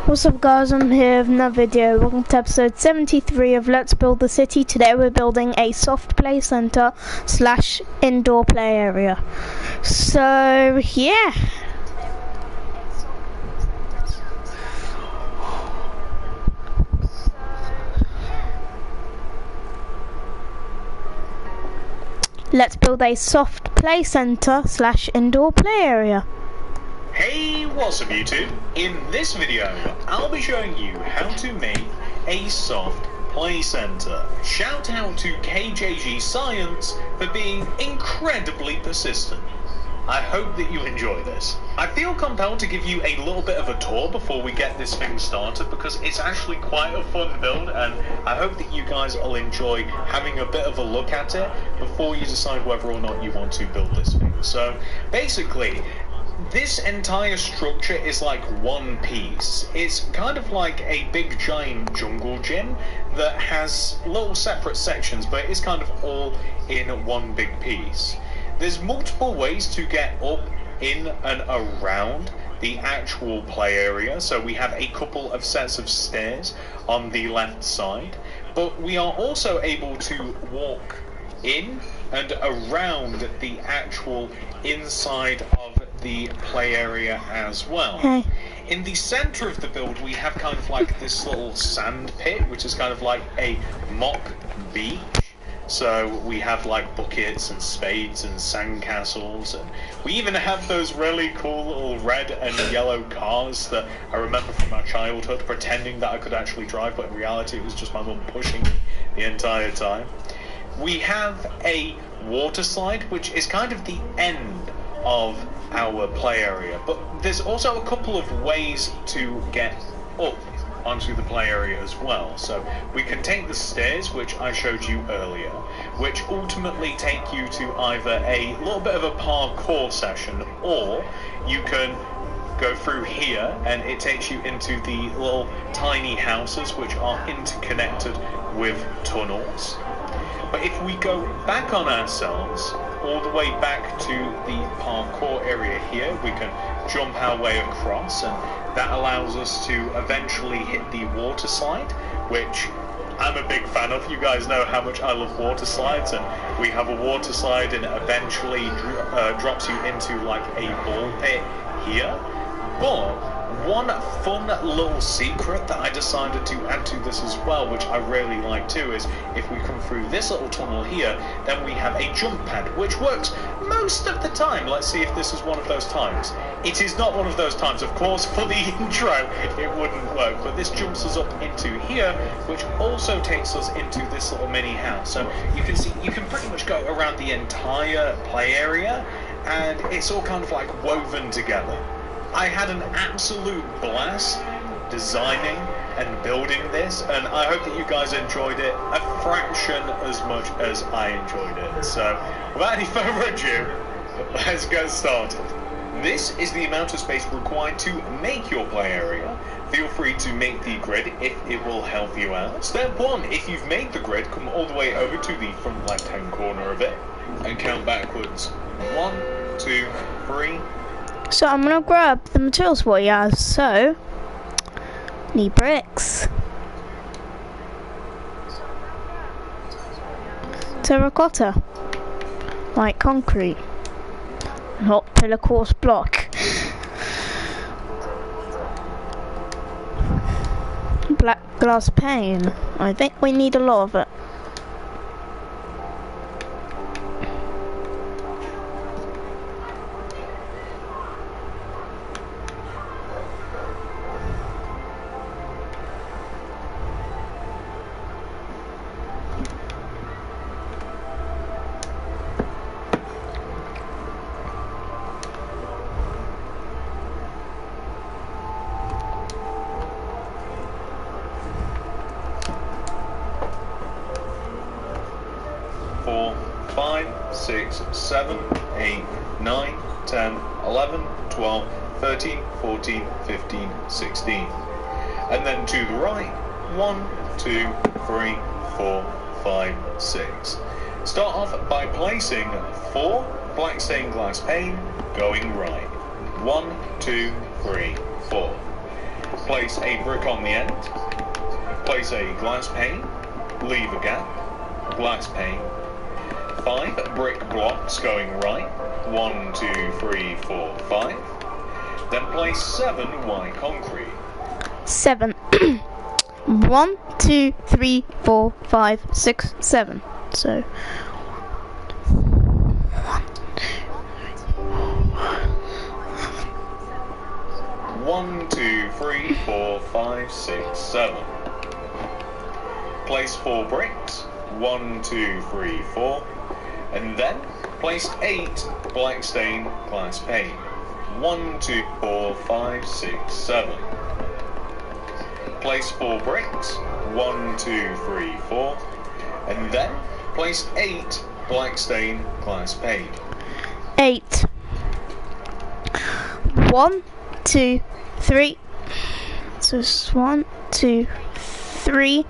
What's up guys, I'm here with another video. Welcome to episode 73 of Let's Build the City. Today we're building a soft play center / indoor play area. So yeah. Let's build a soft play center / indoor play area. Hey, what's up YouTube? In this video, I'll be showing you how to make a soft play center. Shout out to KJG Science for being incredibly persistent. I hope that you enjoy this. I feel compelled to give you a little bit of a tour before we get this thing started because it's actually quite a fun build, and I hope that you guys will enjoy having a bit of a look at it before you decide whether or not you want to build this thing. So basically, this entire structure is like one piece. It's kind of like a big giant jungle gym that has little separate sections, but it's kind of all in one big piece. There's multiple ways to get up, in and around the actual play area. So we have a couple of sets of stairs on the left side, but we are also able to walk in and around the actual inside of the play area as well. Hey. In the center of the build we have kind of like this little sand pit, which is kind of like a mock beach. So we have like buckets and spades and sandcastles, and we even have those really cool little red and yellow cars that I remember from my childhood, pretending that I could actually drive, but in reality it was just my mum pushing me the entire time. We have a water slide, which is kind of the end of our play area, but there's also a couple of ways to get up onto the play area as well. So we can take the stairs, which I showed you earlier, which ultimately take you to either a little bit of a parkour session, or you can go through here and it takes you into the little tiny houses which are interconnected with tunnels. But if we go back on ourselves, all the way back to the parkour area here, we can jump our way across, and that allows us to eventually hit the water slide, which I'm a big fan of. You guys know how much I love water slides, and we have a water slide and it eventually drops you into like a ball pit here. But one fun little secret that I decided to add to this as well, which I really like too, is if we come through this little tunnel here, then we have a jump pad, which works most of the time. Let's see if this is one of those times. It is not one of those times, of course. For the intro it wouldn't work, but this jumps us up into here, which also takes us into this little mini house. So you can see you can pretty much go around the entire play area, and it's all kind of like woven together. I had an absolute blast designing and building this, and I hope that you guys enjoyed it a fraction as much as I enjoyed it. So without any further ado, let's get started. This is the amount of space required to make your play area. Feel free to make the grid if it will help you out. Step 1, if you've made the grid, come all the way over to the front left hand corner of it and count backwards. 1, 2, 3. So I'm gonna grab the materials for you. So need bricks, terracotta, white concrete, and hot pillar coarse block, black glass pane. I think we need a lot of it. Four, 5, 6, 7, 8, 9, 10, 11, 12, 13, 14, 15, 16. And then to the right, 1, 2, 3, 4, 5, 6. Start off by placing 4 black stained glass pane going right. 1, 2, 3, 4. place a brick on the end, place a glass pane, leave a gap, glass pane, 5 brick blocks going right, 1, 2, 3, 4, 5, then place 7 white concrete. 7. 1, 2, 3, 4, 5, 6, 7. So 1, 2, 3, 4, 5, 6, 7. Place 4 bricks, 1, 2, 3, 4, and then place 8 black stained glass pane. 1, 2, 4, 5, 6, 7. Place 4 bricks, 1, 2, 3, 4, and then place 8 black stained glass pane. 8. 1, 2, 3. So it's 1, 2, 3,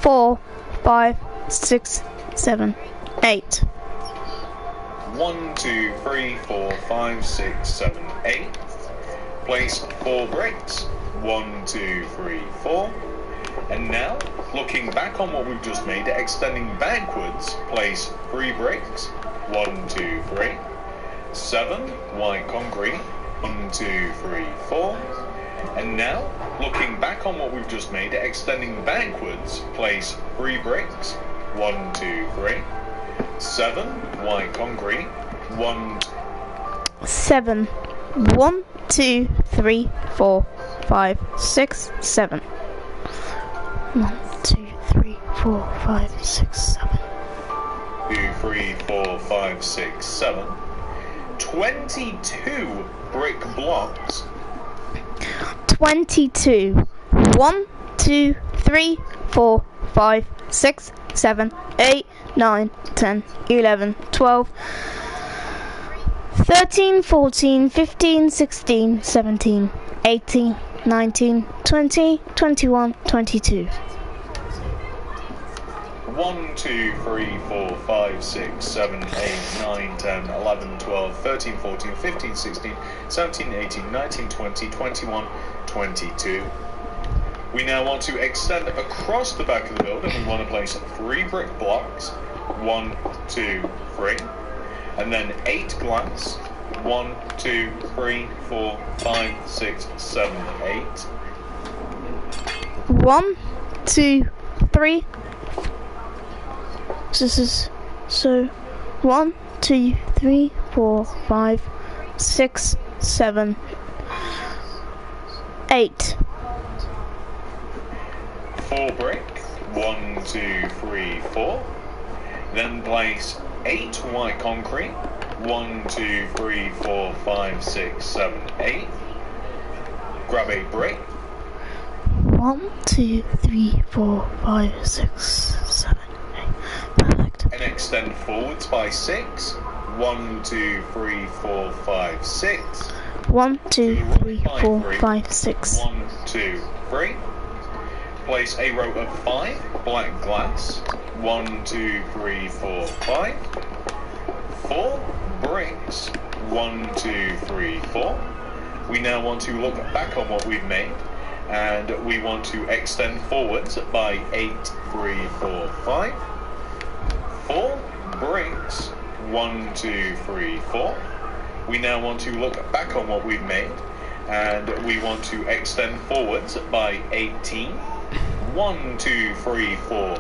4, 5, 6, 7, 8. 1, 2, 3, 4, 5, 6, 7, 8. Place 4 bricks, 1, 2, 3, 4. And now, looking back on what we've just made, extending backwards, place 3 bricks, 1, 2, 3. 7 white concrete, 1, 2, 3, 4. And now, looking back on what we've just made, extending backwards, place 3 bricks, 1, 2, 3. 7 white concrete, 1, 7. 1, 2, 3, 4, 5, 6, 7. 1, 2, 3, 4, 5, 6, 7. 2, 3, 4, 5, 6, 7. 22 brick blocks. 22. 1, 2, 3, 4, 5, 6, 7, 8, 9, 10, 11, 12, 13, 14, 15, 16, 17, 18, 19, 20, 21, 22. 1, 2, 3, 4, 5, 6, 7, 8, 9, 10, 11, 12, 13, 14, 15, 16, 17, 18, 19, 20, 21, 22. We now want to extend across the back of the building. We want to place 3 brick blocks, 1, 2, 3, and then 8 glass, 1, 2, 3, 4, 5, 6, 7, 8. 1, 2, 3. This is so 1, 2, 3, 4, 5, 6, 7, 8. 4 brick, 1, 2, 3, 4. Then place 8 white concrete, 1, 2, 3, 4, 5, 6, 7, 8. Grab a brick. 1, 2, 3, 4, 5, 6, 7, 8. Perfect. And extend forwards by 6. 1, 2, 3, 4, 5, 6. 1, 2, 3, 4, 5, 6. 1, 2, 3. Place a row of 5 black glass. 1, 2, 3, 4, 5. 4 bricks. 1, 2, 3, 4. We now want to look back on what we've made, and we want to extend forwards by 8, 3, 4, 5. 4 bricks. 1, 2, 3, 4. We now want to look back on what we've made, and we want to extend forwards by 18. 1, 2, 3, 4.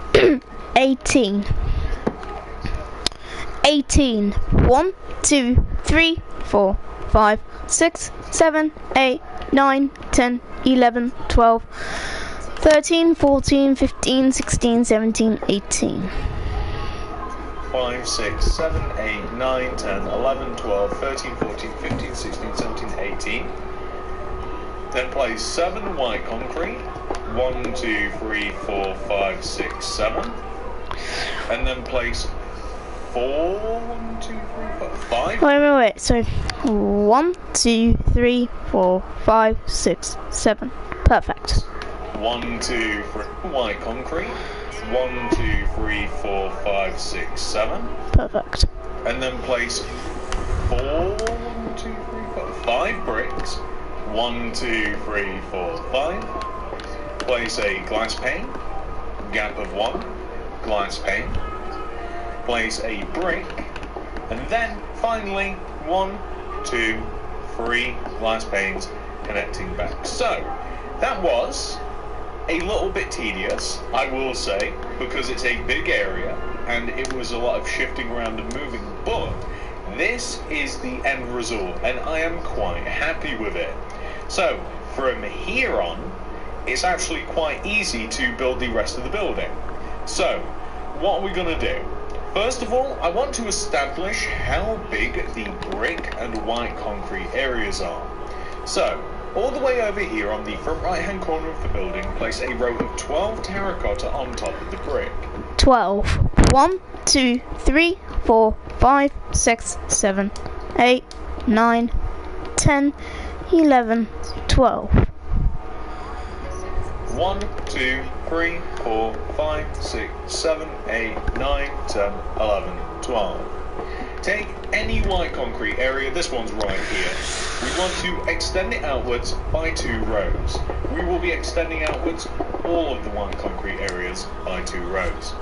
18. 18. 1, 2, 3, 4, 5, 6, 7, 8, 9, 10, 11, 12, 13, 14, 15, 16, 17, 18. 5, 6, 7, 8, 9, 10, 11, 12, 13, 14, 15, 16, 17, 18. Then place 7 white concrete. 1, 2, 3, 4, 5, 6, 7. And then place 4, 1, 2, 3, 4, 5. Wait. So 1, 2, 3, 4, 5, 6, 7. Perfect. 1, 2, 3, white concrete. 1, 2, 3, 4, 5, 6, 7. Perfect. And then place 4, 1, 2, 3, 4, 5 bricks. 1, 2, 3, 4, 5. Place a glass pane, gap of 1, glass pane. Place a brick, and then finally 1, 2, 3 glass panes connecting back. So that was a little bit tedious, I will say, because it's a big area and it was a lot of shifting around and moving, but this is the end result and I am quite happy with it. So from here on, it's actually quite easy to build the rest of the building. So what are we going to do? First of all, I want to establish how big the brick and white concrete areas are. So all the way over here on the front right hand corner of the building, place a row of 12 terracotta on top of the brick. 12. 1, 2, 3, 4, 5, 6, 7, 8, 9, 10, 11, 12. 1, 2, 3, 4, 5, 6, 7, 8, 9, 10, 11, 12. Take any white concrete area, this one's right here. We want to extend it outwards by 2 rows. We will be extending outwards all of the white concrete areas by 2 rows.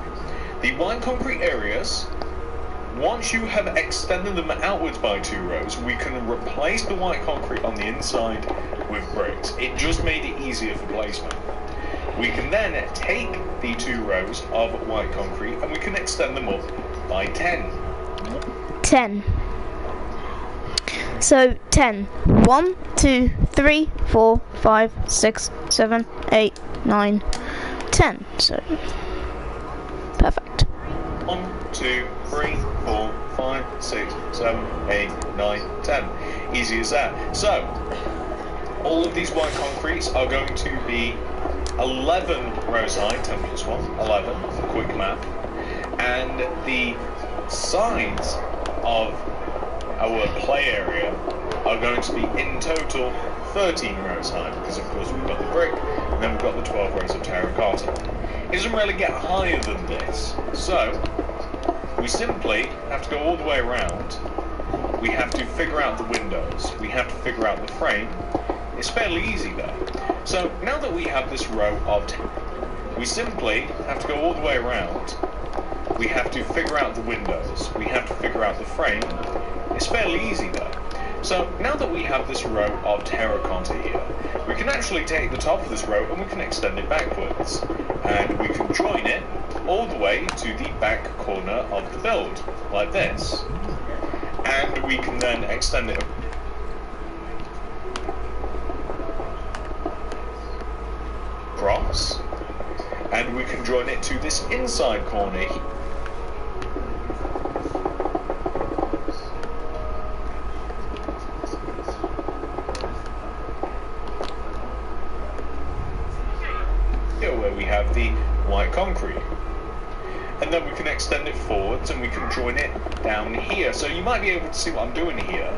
The white concrete areas, once you have extended them outwards by 2 rows, we can replace the white concrete on the inside with bricks. It just made it easier for placement. We can then take the 2 rows of white concrete and we can extend them up by 10. 10. So 10. 1, 2, 3, 4, 5, 6, 7, 8, 9, 10. So perfect. 1, 2, 3, 4, 5, 6, 7, 8, 9, 10. Easy as that. So all of these white concretes are going to be 11 rows high, 10 plus 1, 11, quick math. And the sides of our play area are going to be in total 13 rows high, because of course we've got the brick and then we've got the 12 rows of terracotta. It doesn't really get higher than this, so we simply have to go all the way around. We have to figure out the windows, we have to figure out the frame. It's fairly easy though. So now that we have this row of we simply have to go all the way around. We have to figure out the windows, we have to figure out the frame. It's fairly easy though. So now that we have this row of terracotta here, we can actually take the top of this row and we can extend it backwards. And we can join it all the way to the back corner of the build, like this. And we can then extend it across. And we can join it to this inside corner where we have the white concrete. And then we can extend it forwards and we can join it down here. So you might be able to see what I'm doing here.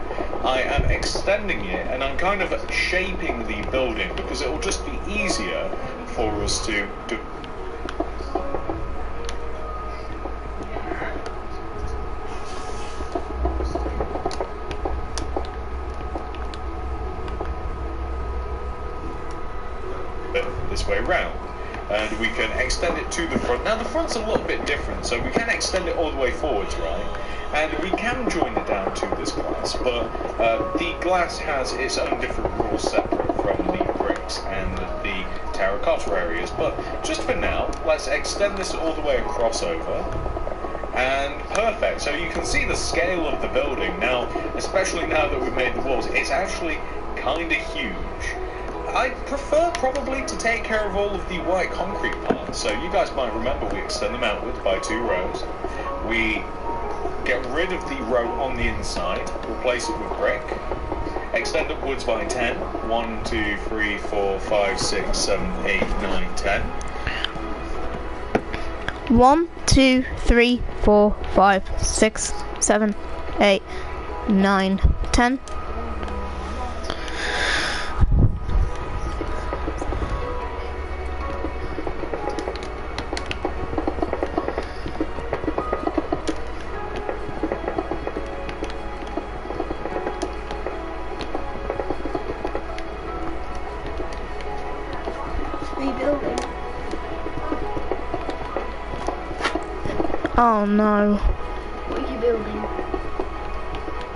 I am extending it and I'm kind of shaping the building because it will just be easier for us to do. This way round. And we can extend it to the front. Now the front's a little bit different, so we can extend it all the way forwards, right? And we can join it down to this glass, but the glass has its own different rules separate from the bricks and the terracotta areas. But just for now, let's extend this all the way across over. And perfect, so you can see the scale of the building now, especially now that we've made the walls. It's actually kind of huge. I prefer probably to take care of all of the white concrete parts. So you guys might remember we extend them outwards by 2 rows. We get rid of the row on the inside, replace it with brick. Extend upwards by 10. 1, 2, 3, 4, 5, 6, 7, 8, 9, 10. 1, 2, 3, 4, 5, 6, 7, 8, 9, 10. Oh no. What are you building?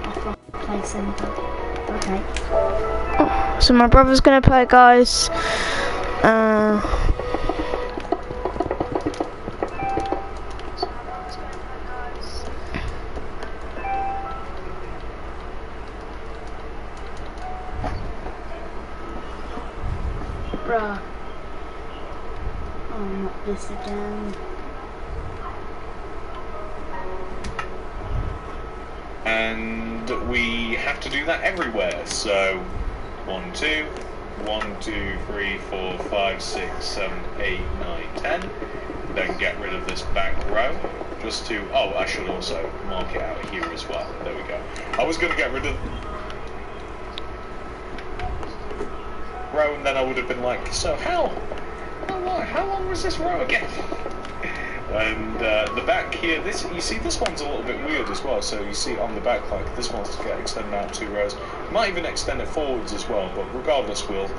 Off the play centre. Okay. So my brother's gonna play, guys. Bruh. Oh, not this again. And we have to do that everywhere. So 1, 2, 1, 2, 3, 4, 5, 6, 7, 8, 9, 10. Then get rid of this back row. Just to, oh, I should also mark it out here as well. There we go. I was going to get rid of row, and then I would have been like, so how long was this row again? And the back here, this, you see, this one's a little bit weird as well. So you see on the back, like this one's to get extended out 2 rows. Might even extend it forwards as well, but regardless, we'll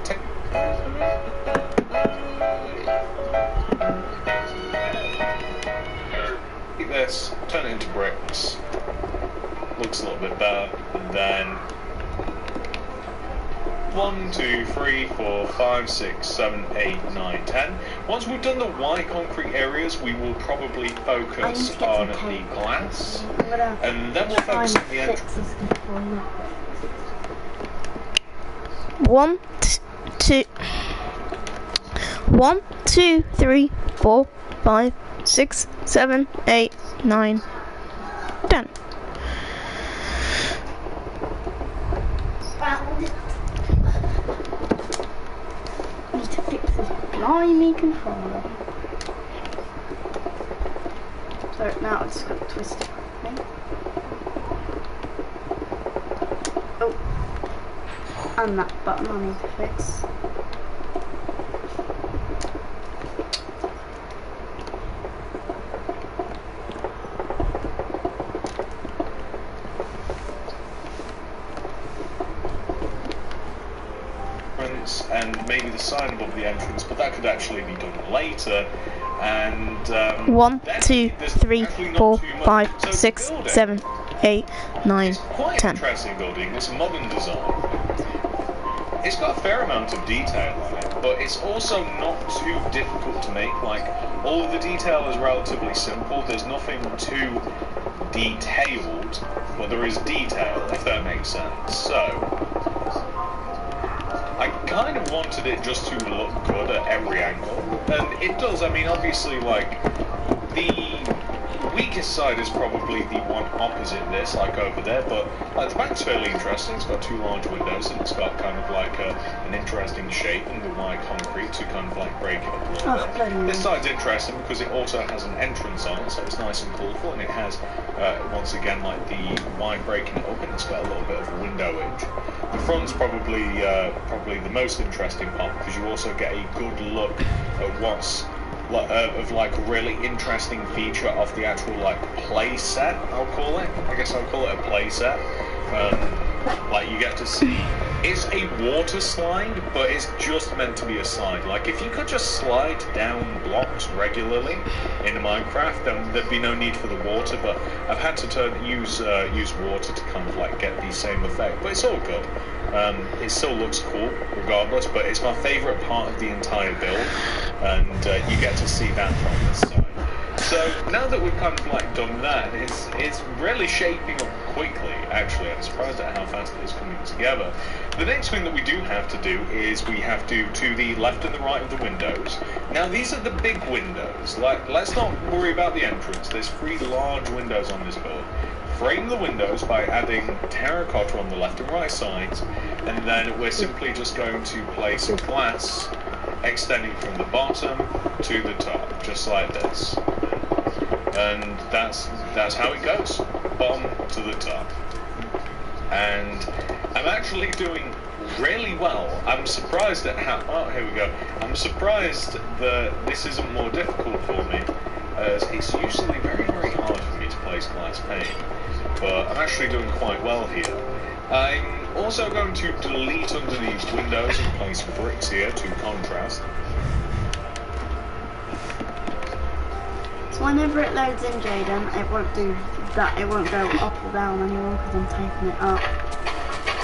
take this, turn it into bricks. Looks a little bit better, and then 1, 2, 3, 4, 5, 6, 7, 8, 9, 10. Once we've done the white concrete areas, we will probably focus on the glass, and then we'll focus on the entrance. 1, 2, 3, 4, 5, 6, 7, 8, 9, 10. Need to fix this blimey controller. So now it's got twisted. Okay. Oh, and that button I need to fix. And maybe the sign above the entrance, but that could actually be done later. And 1, 2, 3, 4, 5, 6, 7, 8, 9, it's quite 10. an interesting building. It's a modern design. It's got a fair amount of detail on it, but it's also not too difficult to make. Like, all of the detail is relatively simple. There's nothing too detailed, but there is detail, if that makes sense. So I kind of wanted it just to look good at every angle, and it does. I mean, obviously, like, the weakest side is probably the one opposite this, like over there, but like, the back's fairly interesting. It's got 2 large windows, and it's got kind of like an interesting shape in the white concrete to kind of like break it up a little bit. This side's interesting because it also has an entrance on it, so it's nice and colourful, and it has, once again, like the white breaking it up, and it's got a little bit of a window edge. The front's probably the most interesting part, because you also get a good look at what's of like a really interesting feature of the actual like play set, I'll call it. I guess I'll call it a play set. Like, you get to see, it's a water slide, but it's just meant to be a slide. Like, if you could just slide down blocks regularly in Minecraft, then there'd be no need for the water, but I've had to use water to kind of like get the same effect, but it's all good. It still looks cool regardless, but it's my favourite part of the entire build, and you get to see that from this side. So now that we've kind of like done that, it's really shaping up quickly, actually. I'm surprised at how fast it is coming together. The next thing that we do have to do is we have to the left and the right of the windows. Now, these are the big windows. Like, let's not worry about the entrance. There's 3 large windows on this build. Frame the windows by adding terracotta on the left and right sides, and then we're simply just going to place glass extending from the bottom to the top, just like this. And that's how it goes, bottom to the top. And I'm actually doing really well. I'm surprised at how, oh, here we go. I'm surprised that this isn't more difficult for me, as it's usually very, very hard for me to place glass pane. But I'm actually doing quite well here. I'm also going to delete underneath windows and place bricks here to contrast. So Whenever it loads in, Jaden, it won't do that. It won't go up or down anymore because I'm typing it up.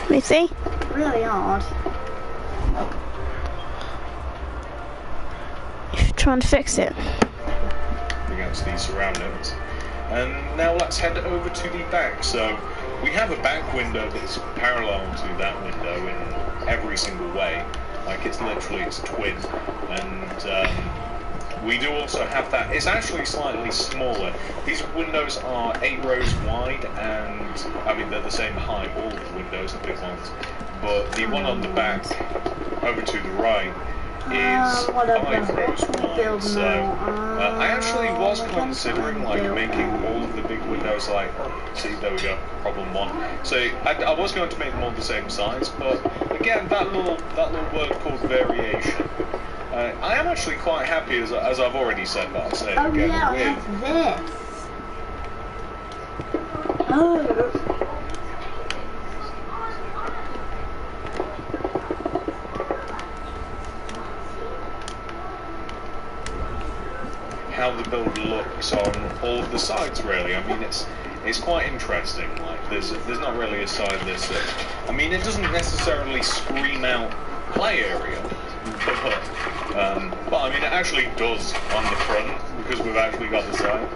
Let me see. Really hard. You're trying to fix it. Against these surroundings. And now let's head over to the back. So we have a back window that's parallel to that window in every single way. Like it's literally its twin. And we do also have that. It's actually slightly smaller. These windows are 8 rows wide, and I mean they're the same height. All of the windows are big ones. But the one on the back, over to the right, is 5 rows wide. So I actually was considering like making all of the big windows like, see, there we go, problem 1. So I was going to make them all the same size, but again, that little word called variation. I am actually quite happy, as I've already said, but I'll say it again, yeah, with this. Oh. how the build looks on all of the sides, really. I mean, it's quite interesting. Like, there's not really a side this that, I mean, it doesn't necessarily scream out play area, but I mean, it actually does on the front because we've actually got the side.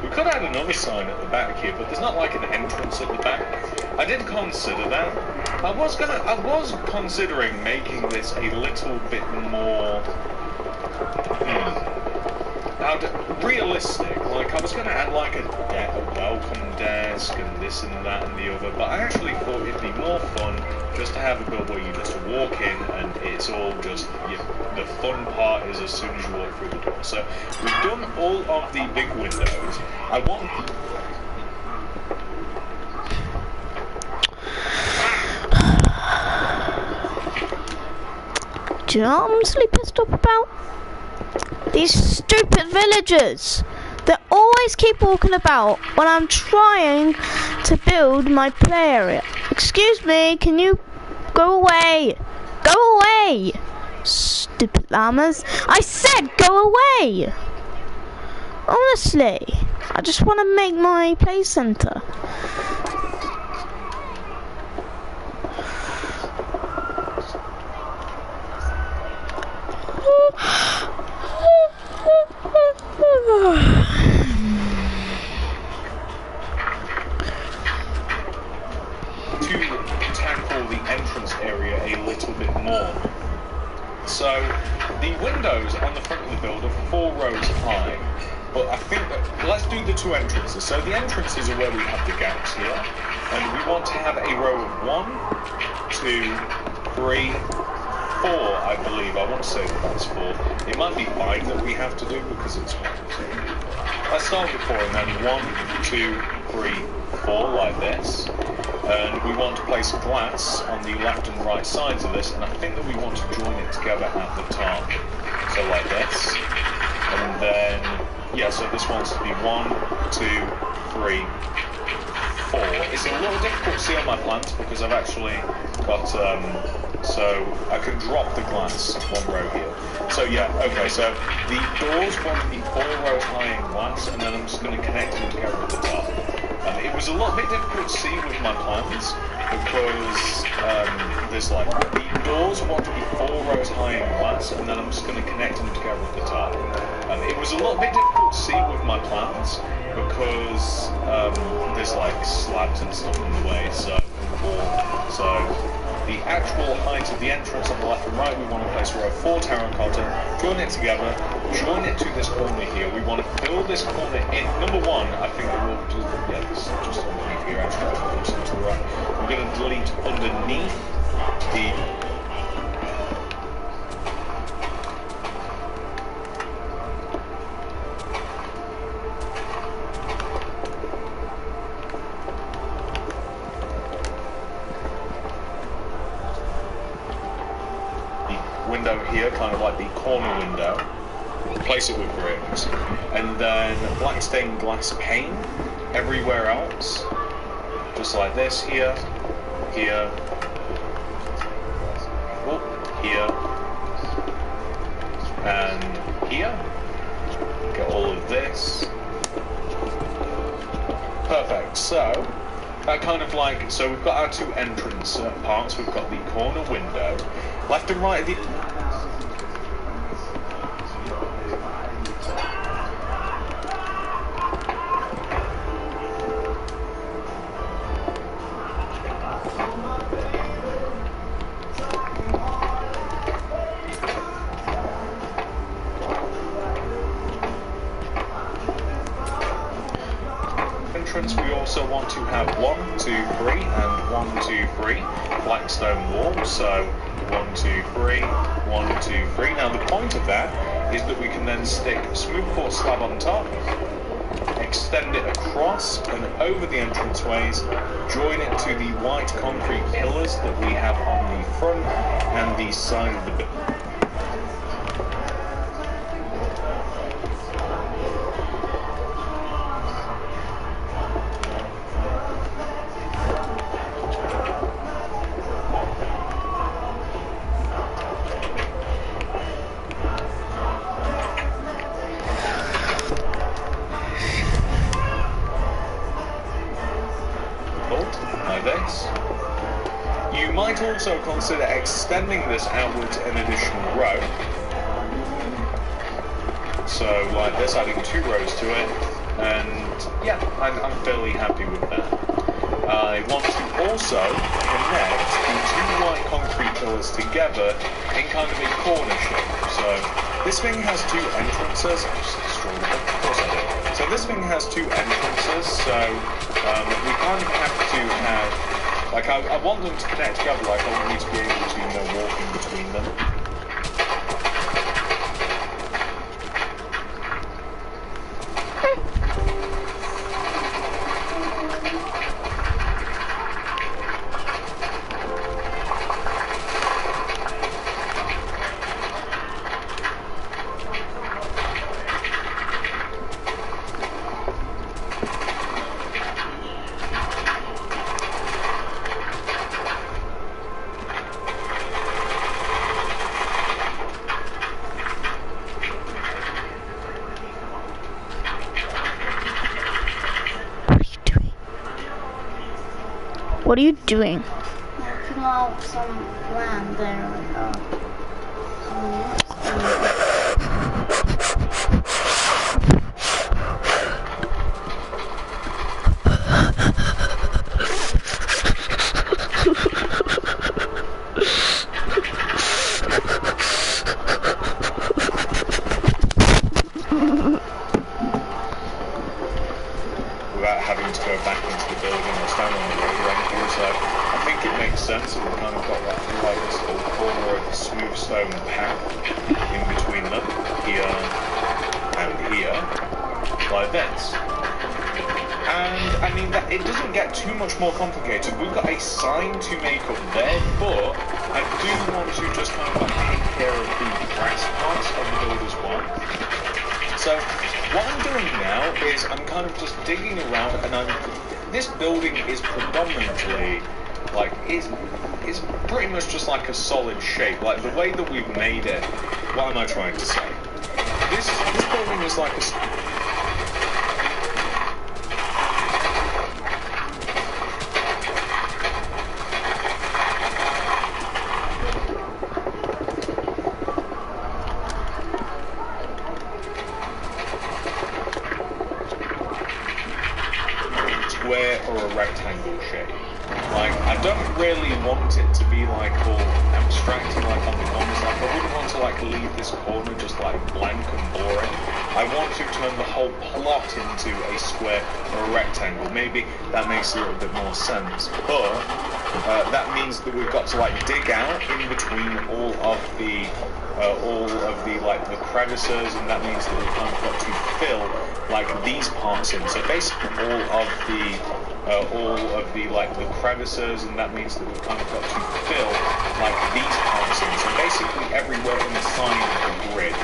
We could add another sign at the back here, but there's not like an entrance at the back. I did consider that. I was considering making this a little bit more realistic. Like, I was going to add like a welcome desk and this and that and the other, but I actually thought it'd be more fun just to have a build where you just walk in and it's all just, you know, the fun part is as soon as you walk through the door. So we've done all of the big windows. I want... Do you know what I'm mostly pissed off about? These stupid villagers that always keep walking about when I'm trying to build my play area. Excuse me, can you go away? Go away! Stupid llamas. I said go away! Honestly, I just want to make my play center. To tackle the entrance area a little bit more. So the windows on the front of the build are 4 rows high, but I think that let's do the 2 entrances. So the entrances are where we have the gaps here, and we want to have a row of 1, 2, 3, 4, I believe. I want to say that that's 4. It might be 5 that we have to do because it's 1, 2. Let's start with 4 and then 1, 2, 3, 4 like this. And we want to place glass on the left and right sides of this, and I think that we want to join it together at the top. So like this. And then, yeah, so this wants to be 1, 2, 3, 4. It's a little difficult to see on my plans because I've actually got, so I can drop the glass 1 row here. So yeah, okay, so the doors want to be 4 rows high in glass, and then I'm just going to connect them together at the top. It was a little bit difficult to see with my plans because there's like, the doors want to be 4 rows high in glass, and then I'm just going to connect them together at the top. It was a little bit difficult to see with my plans because there's like slabs and stuff in the way, so the actual height of the entrance on the left and right, we want to place a row of 4 terracotta, join it together, join it to this corner here. We want to fill this corner in. Number 1, I think that we'll do, yeah, this is just underneath here actually, to the right. We're going to delete underneath the window here, kind of like the corner window, replace it with bricks, and then black stained glass pane everywhere else, just like this, here, here, here, and here. Get all of this, So that kind of like, so we've got our two entrance parts. We've got the corner window, left and right of the entrance. We also want to have 1, 2, 3 and 1, 2, 3 flagstone walls. So 1, 2, 3, 1, 2, 3. Now the point of that is that we can then stick a smooth quartz slab on top, extend it across and over the entranceways, join it to the white concrete pillars that we have on the front and the side of the building. Like this. You might also consider extending this outwards an additional row. So like this, adding 2 rows to it, and yeah, I'm fairly happy with that. I want to also connect the 2 white concrete pillars together in kind of a corner shape. So this thing has 2 entrances. I just destroyed it. Of course I did. So this thing has 2 entrances, so we kind of have to have, like, I want them to connect together, like, I want you to be able to, walk in between them. What are you doing? Working out some land there. Without having to go back into the building or stand on the road or anything, so I think it makes sense that we've kind of got like this little corner of a smooth stone path in between them, here and here, like this. And I mean, that it doesn't get too much more complicated. We've got a sign to make up there, but I do want to just kind of like take care of the grass parts of the build as well. So what I'm doing now is I'm kind of just digging around, and this building is predominantly like is pretty much just like a solid shape. Like the way that we've made it. What am I trying to say? This building is like a square or a rectangle shape. Like, I don't really want it to be like all abstracty like on the corners. Like, I wouldn't want to like leave this corner just like blank and boring. I want to turn the whole plot into a square or a rectangle. Maybe that makes a little bit more sense. But that means that we've got to like dig out in between all of the like the crevices, and that means that we've kind of got to fill like these parts in. So basically all of the like the crevices, and that means that we've kind of got to fill like these parts in. So basically everywhere inside of the grid.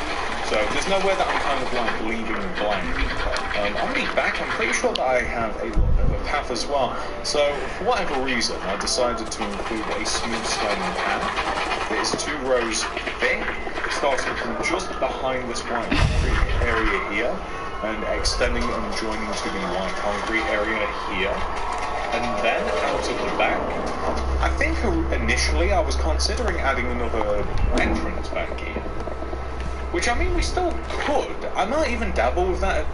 So there's nowhere that I'm kind of like leaving blank. On the back, I'm pretty sure that I have a little bit of a path as well. So for whatever reason, I decided to include a smooth stone path that is 2 rows thick, starting from just behind this white concrete area here, and extending and joining to the white concrete area here. And then out of the back, I think initially I was considering adding another entrance back here. Which, I mean, we still could. I might even dabble with that.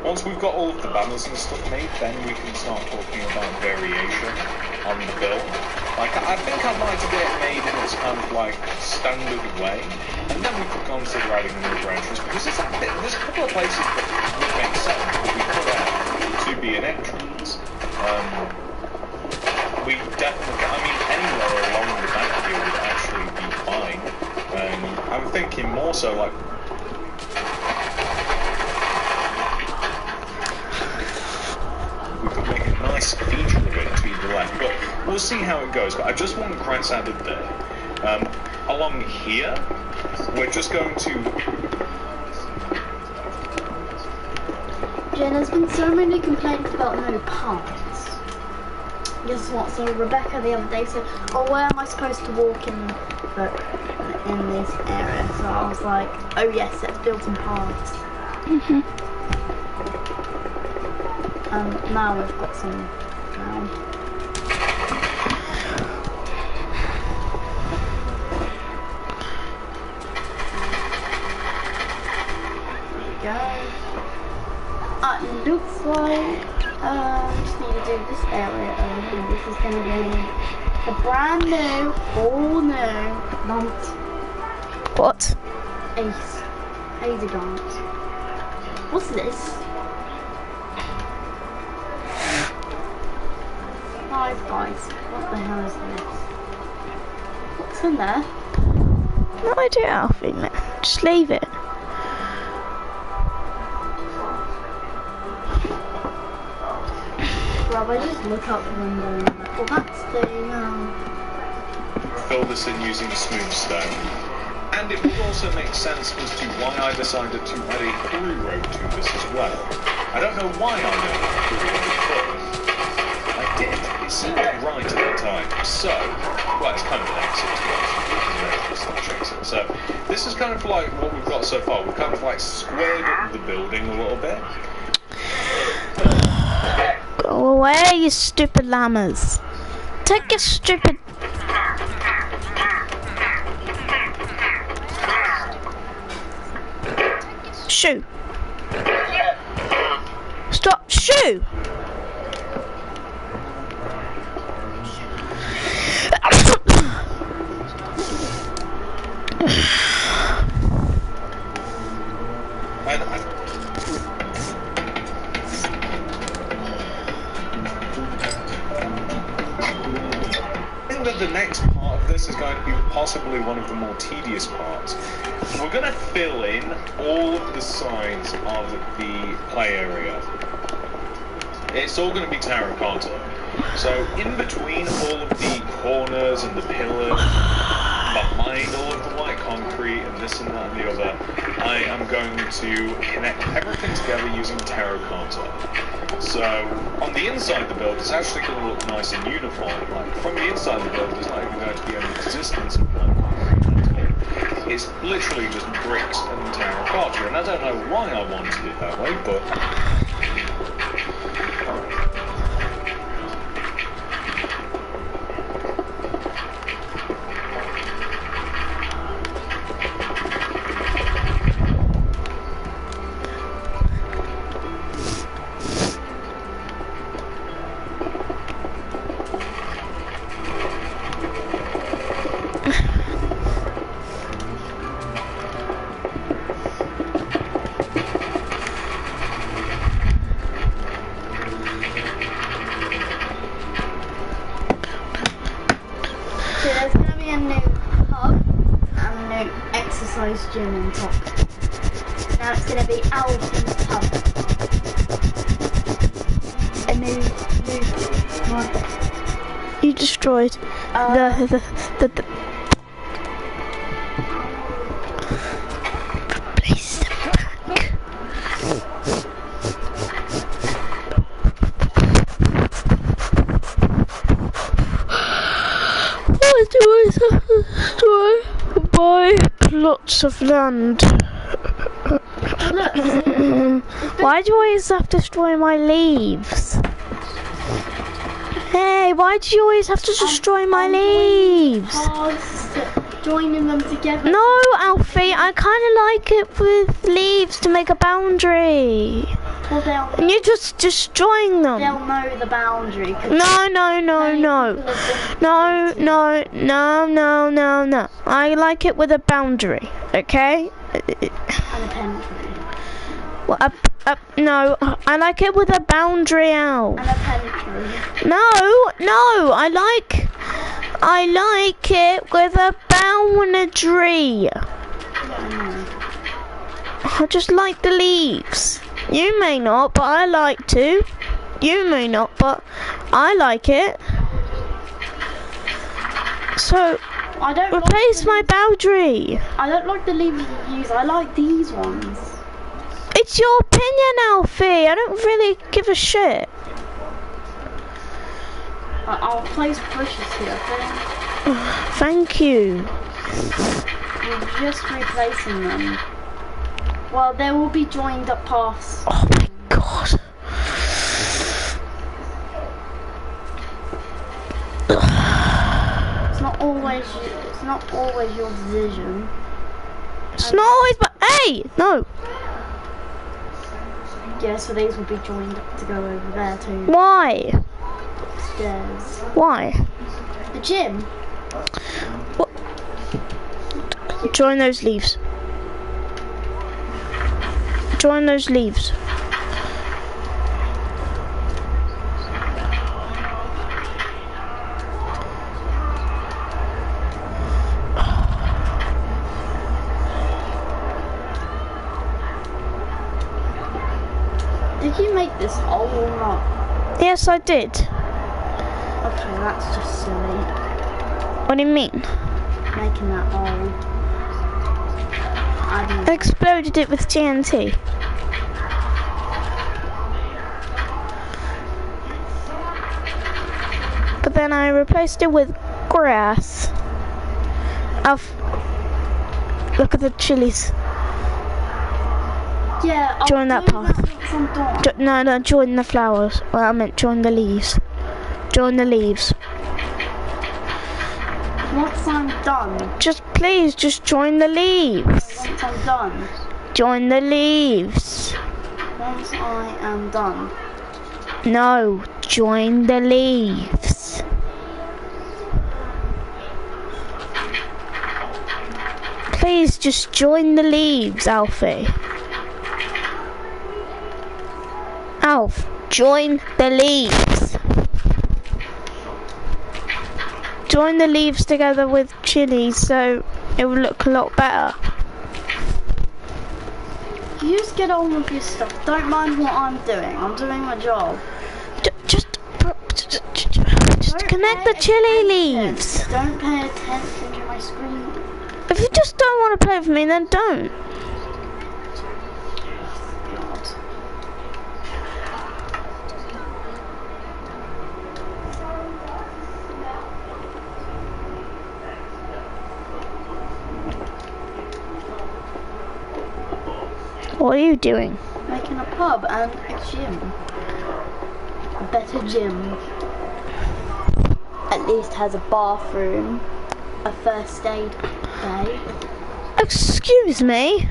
Once we've got all of the banners and stuff made, then we can start talking about variation on the build. Like, I think I'd like to get it made in its kind of like standard way, and then we could consider adding another entrance, because there's a couple of places that would make sense that we could add to be an entrance. We definitely, I mean, anywhere along the back here would actually be fine. I'm thinking more so like, nice feature of it to the left, but we'll see how it goes. But I just want grass added there. Along here, we're just going to... Jen, there's been so many complaints about no paths. Guess what? So Rebecca the other day said, "Oh, where am I supposed to walk in this area?" So I was like, "Oh yes, it's built in paths." Now we've got some now. There we go. It looks like we just need to do this area over here. This is going to be a brand new, all new dance. What? Hazy dance. What's this? Guys, what the hell is this? What's in there? No idea, Alfie. Just leave it. Rob, I just look out the window and I'm like, well, that's the fill this in using smooth stone. And it would also make sense as to why I decided to add a through road to this as well. I don't know why I made a through road, but I did. It seemed right at the time. So, well, it's kind of an exit. So, this is kind of like what we've got so far. We've kind of like squared up the building a little bit. Go away, you stupid llamas. Take your stupid... Shoo. Stop, shoo. The next part of this is going to be possibly one of the more tedious parts. We're going to fill in all of the sides of the play area. It's all going to be terracotta. So in between all of the corners and the pillars, behind all of the white concrete and this and that and the other, I am going to connect everything together using terracotta. So, on the inside of the build, it's actually going to look nice and uniform. Like, from the inside of the build, there's not even going to be any resistance of that. It's literally just bricks and terracotta, and I don't know why I wanted it that way, but... gym on top. Now it's going to be Alfie's pub. A new one. You destroyed the Replace them back. Why do I have to destroy my plots of land? Why do I always have to destroy my leaves? Hey, why do you always have to destroy my leaves? Joining them together. No, Alfie, I kind of like it with leaves to make a boundary. Well, And you're just destroying them. they'll know the boundary. No. No. I like it with a boundary, okay? And a pen tree. Well, no, I like it with a boundary out. And a pen tree. No, I like it with a boundary. I just like the leaves. You may not, but I like to. You may not, but I like it. So, I don't replace my boundary. I don't like the leaves you use. I like these ones. It's your opinion, Alfie. I don't really give a shit. I'll place bushes here, okay? Thank you. We're just replacing them. Well, they will be joined up paths. Oh my god. It's not always your decision. It's not always, but hey, no. Yeah, so these will be joined up to go over there too. Why? Upstairs. Why? The gym. What? Join those leaves. Join those leaves. Did you make this hole or not? Yes, I did. Okay, that's just silly. What do you mean? Making that hole. I I didn't. exploded it with TNT. But then I replaced it with grass. Look at the chilies. Yeah, I'll Join that do path. once I'm done. No, join the flowers. Well, I meant join the leaves. Join the leaves. Once I'm done. Please, just join the leaves. Once I'm done. Join the leaves. Once I am done. No, join the leaves. Please, just join the leaves, Alfie. Alf, join the leaves. Join the leaves together with chilies so it will look a lot better. You just get on with your stuff. Don't mind what I'm doing. I'm doing my job. Just connect the chili leaves. Don't pay attention to my screen. If you just don't want to play with me, then don't. God. What are you doing? Making a pub and a gym. A better gym. At least has a bathroom, a first aid bay. Excuse me?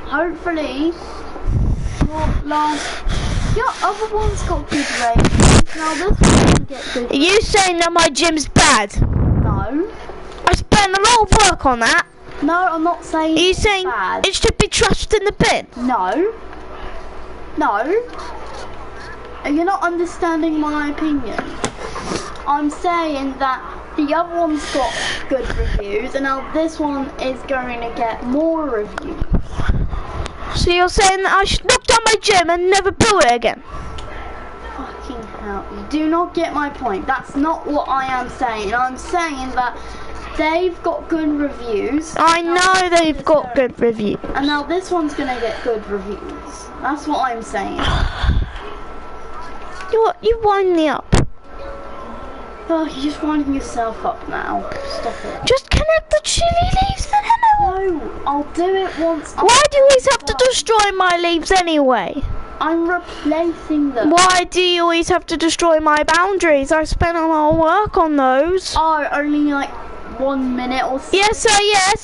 Hopefully, your other one's got good ratings. Now this one will get good. Are you saying that my gym's bad? No. I spent a lot of work on that. No, I'm not saying Are you it's saying bad. it should be trashed in the bin? No. No. You're not understanding my opinion. I'm saying that The other one's got good reviews, and now this one is going to get more reviews. So you're saying that I should knock down my gym and never build it again? Fucking hell. You do not get my point. That's not what I am saying. I'm saying that they've got good reviews. I know they've got good reviews. And now this one's going to get good reviews. That's what I'm saying. You wind me up. Oh, you're just winding yourself up now. Stop it. Just connect the chili leaves then. No, I'll do it once. Why do you always have to destroy my leaves anyway? I'm replacing them. Why do you always have to destroy my boundaries? I spent a lot of work on those. Oh, only like 1 minute or so. Yes,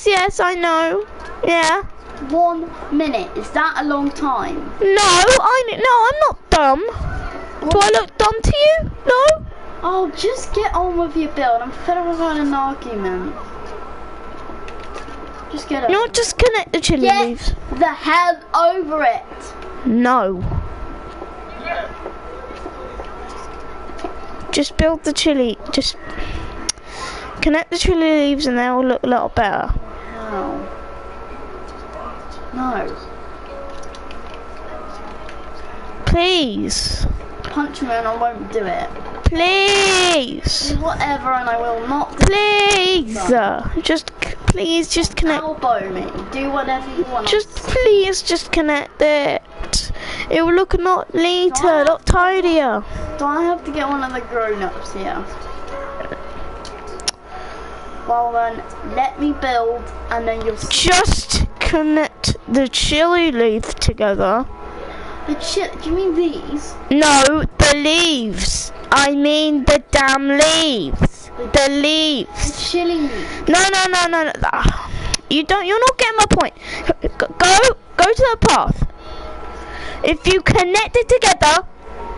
yes, I know. Yeah. 1 minute. Is that a long time? No, I'm not dumb. Do I look dumb to you? No? Oh, just get on with your build. I'm fed up with an argument. Just get over You know what, just connect the chili leaves. the hell over it. No. Just build the chili. Just connect the chili leaves and they'll look a lot better. No. No. Please. Punch me and I won't do it. Please. Do whatever and I will not do Please. No. Please, just connect. Elbow me. Do whatever you want. Please, just connect it. It will look a lot neater, a lot tidier. Do I have to get one of the grown-ups here? Well then, let me build and then you'll see. Just connect the chili leaf together. Do you mean these? No, the leaves. I mean the damn leaves. The leaves. The chili leaves. No. You're not getting my point. Go to the path. If you connect it together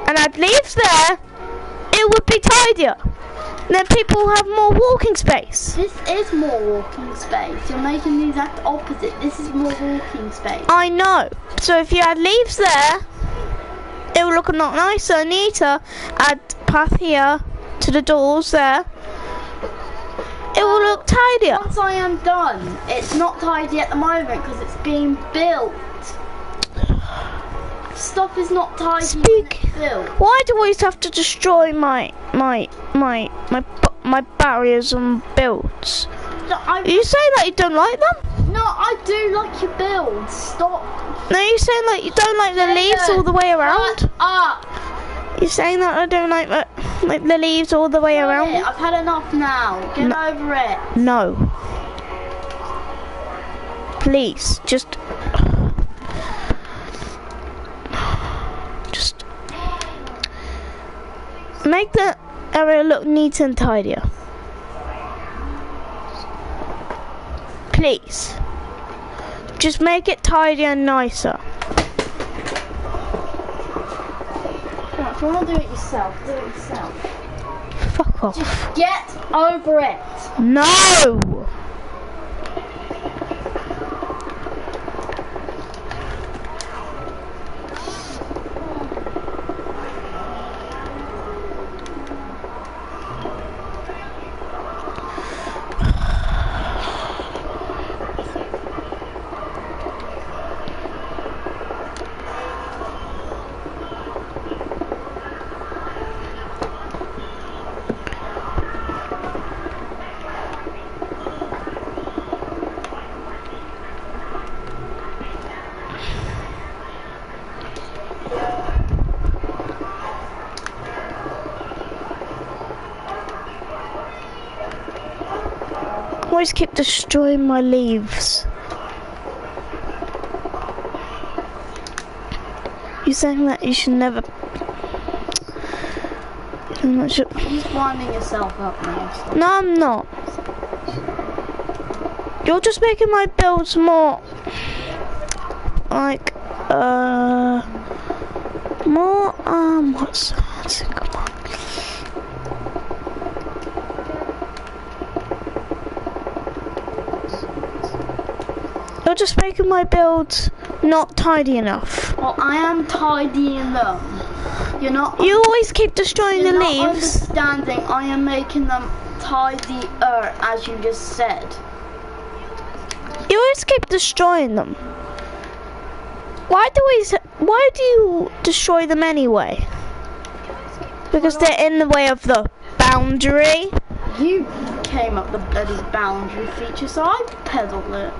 and add leaves there, it would be tidier. Then people will have more walking space. This is more walking space. You're making the exact opposite. This is more walking space. I know. So if you add leaves there, it will look a lot nicer, neater. Add path here to the doors there. It will look tidier. Once I am done, it's not tidy at the moment because it's being built. Stuff is not tidy when it's built. Why do we always have to destroy my barriers and builds? Are you saying that you don't like them? No, I do like your builds. Stop. No, you're saying that you don't like the leaves all the way around? You're saying that I don't like the leaves all the way around? I've had enough now. Get over it. No. Please, just make the area look neat and tidier. Please. Just make it tidier and nicer. If you want to do it yourself, do it yourself. Fuck off. Just get over it. No! Always keep destroying my leaves. You're saying that you should never. I'm not sure. You're just winding yourself up now. No, I'm not. You're just making my builds more like more what's it called? You're just making my builds not tidy enough. Well, I am tidying them. You're not. You always keep destroying the You're not leaves. understanding. I am making them tidier, as you just said. You always keep destroying them. Why do you destroy them anyway? Because they're in the way of the boundary. You came up with the bloody boundary feature, so I peddled it.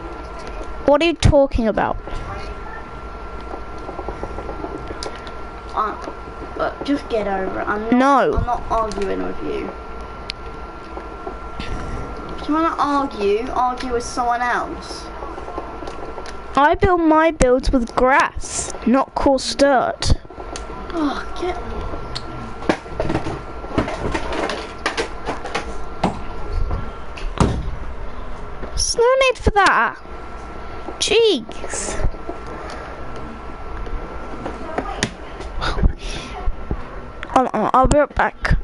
What are you talking about? But just get over it. I'm not arguing with you. If you want to argue with someone else. I build my builds with grass, not coarse dirt. Oh, get... There's no need for that. Jeez. I'll be right back.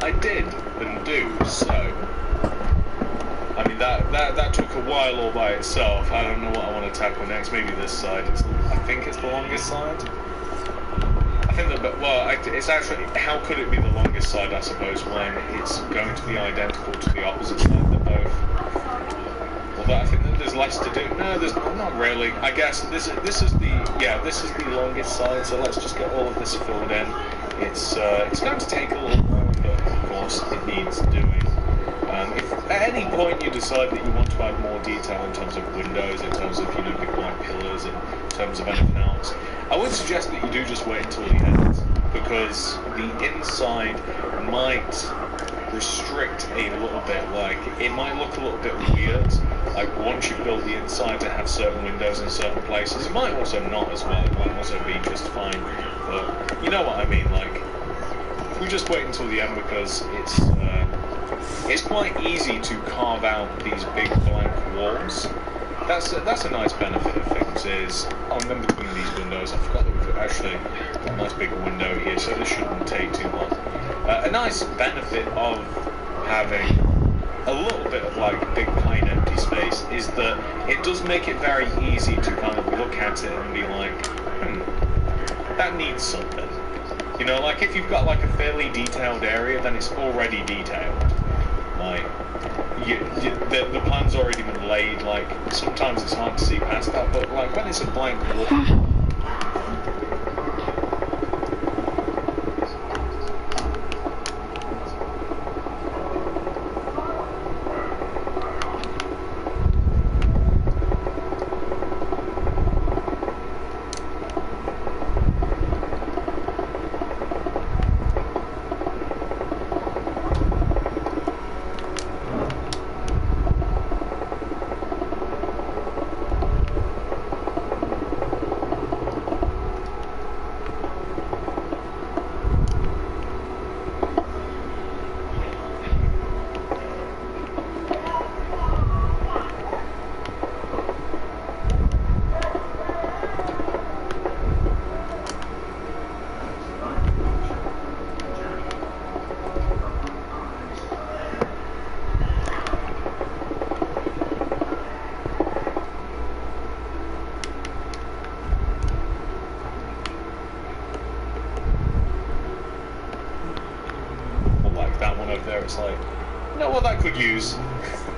I did and do, so I mean that took a while all by itself. I don't know what I want to tackle next. Maybe this side. I think it's the longest side. I think it's actually, how could it be the longest side, I suppose, when it's going to be identical to the opposite side? They're both. Although I think that there's less to do. No, there's not really. I guess this is the longest side. So let's just get all of this filled in. It's going to take a little while, but of course it needs doing. If at any point you decide that you want to add more detail in terms of windows, in terms of big white pillars, in terms of anything else, I would suggest that you do just wait until the end, because the inside might restrict a little bit. Like, it might look a little bit weird. Like, once you build the inside to have certain windows in certain places, it might also not as well. It might also be just fine. But you know what I mean. Like, we just wait until the end, because it's quite easy to carve out these big blank walls. That's a nice benefit of things. Is in between these windows, I forgot that we've actually got a nice big window here, so this shouldn't take too long. A nice benefit of having a little bit of like big plain empty space is that it does make it very easy to kind of look at it and be like, that needs something. You know, like if you've got like a fairly detailed area, then it's already detailed. Like, the plan's already been laid. Like, sometimes it's hard to see past that, but like when it's a blank wall. There, it's like, you know what that could use?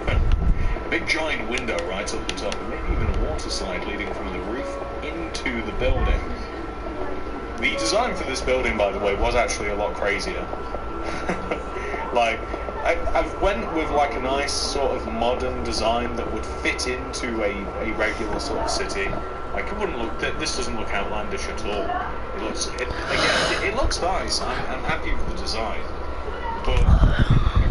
A big giant window right up the top, and maybe even a water slide leading from the roof into the building. The design for this building, by the way, was actually a lot crazier. Like, I've went with like a nice sort of modern design that would fit into a regular sort of city. Like, it wouldn't look, this doesn't look outlandish at all. It looks nice. I'm happy with the design. But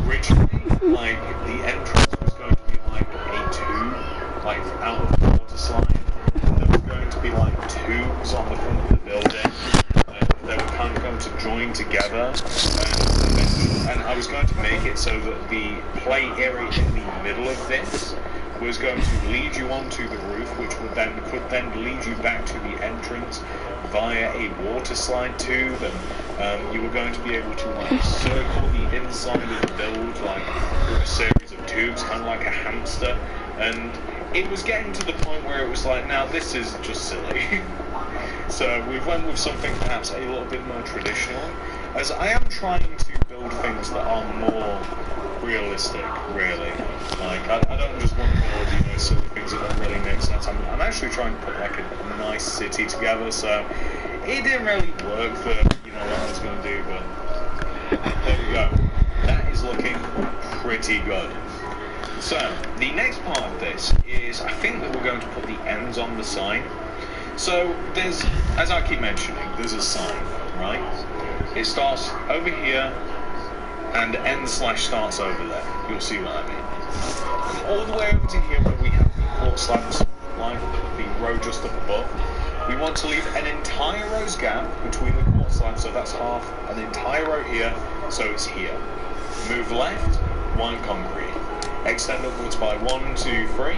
originally, like, the entrance was going to be like a tube, like out of the water slide. There was going to be like tubes on the front of the building. they were kind of going to join together, and I was going to make it so that the play area in the middle of this was going to lead you onto the roof, which could then lead you back to the entrance via a water slide tube, and you were going to be able to like circle the inside of the build like through a series of tubes, kind of like a hamster. And it was getting to the point where it was like, now this is just silly. So we went with something perhaps a little bit more traditional, as I am trying to build things that are more realistic, really. Like, I don't just want to build, you know, silly things that don't really make sense. I'm actually trying to put like a nice city together, so it didn't really work for, you know, what I was going to do, but there we go. That is looking pretty good. So, the next part of this is, I think that we're going to put the ends on the sign. So, there's, as I keep mentioning, there's a sign, right? It starts over here, and end slash starts over there. You'll see what I mean. All the way over to here where we have the quartz slabs, like the row just up above, we want to leave an entire row's gap between the quartz slabs, so that's half, an entire row here, so it's here. Move left, white concrete. Extend upwards by 1, 2, 3,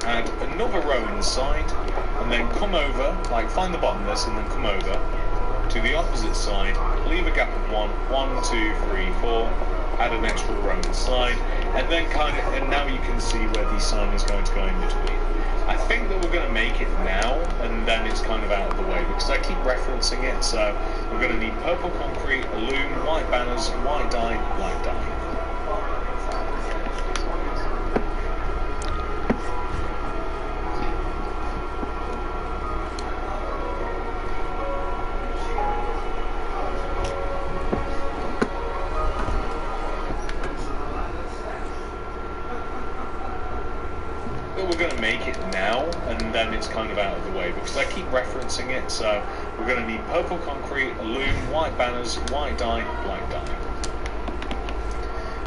add another row inside, and then come over, like find the bottom of this, and then come over to the opposite side, leave a gap of 1, 2, 3, 4, add an extra row inside, and then and now you can see where the sign is going to go in between. I think that we're going to make it now, and then it's kind of out of the way, because I keep referencing it, so we're going to need purple concrete, a loom, white banners, white dye, black dye. We're going to make it now, and then it's kind of out of the way, because I keep referencing it, so we're going to need purple concrete, a loom, white banners, white dye, black dye.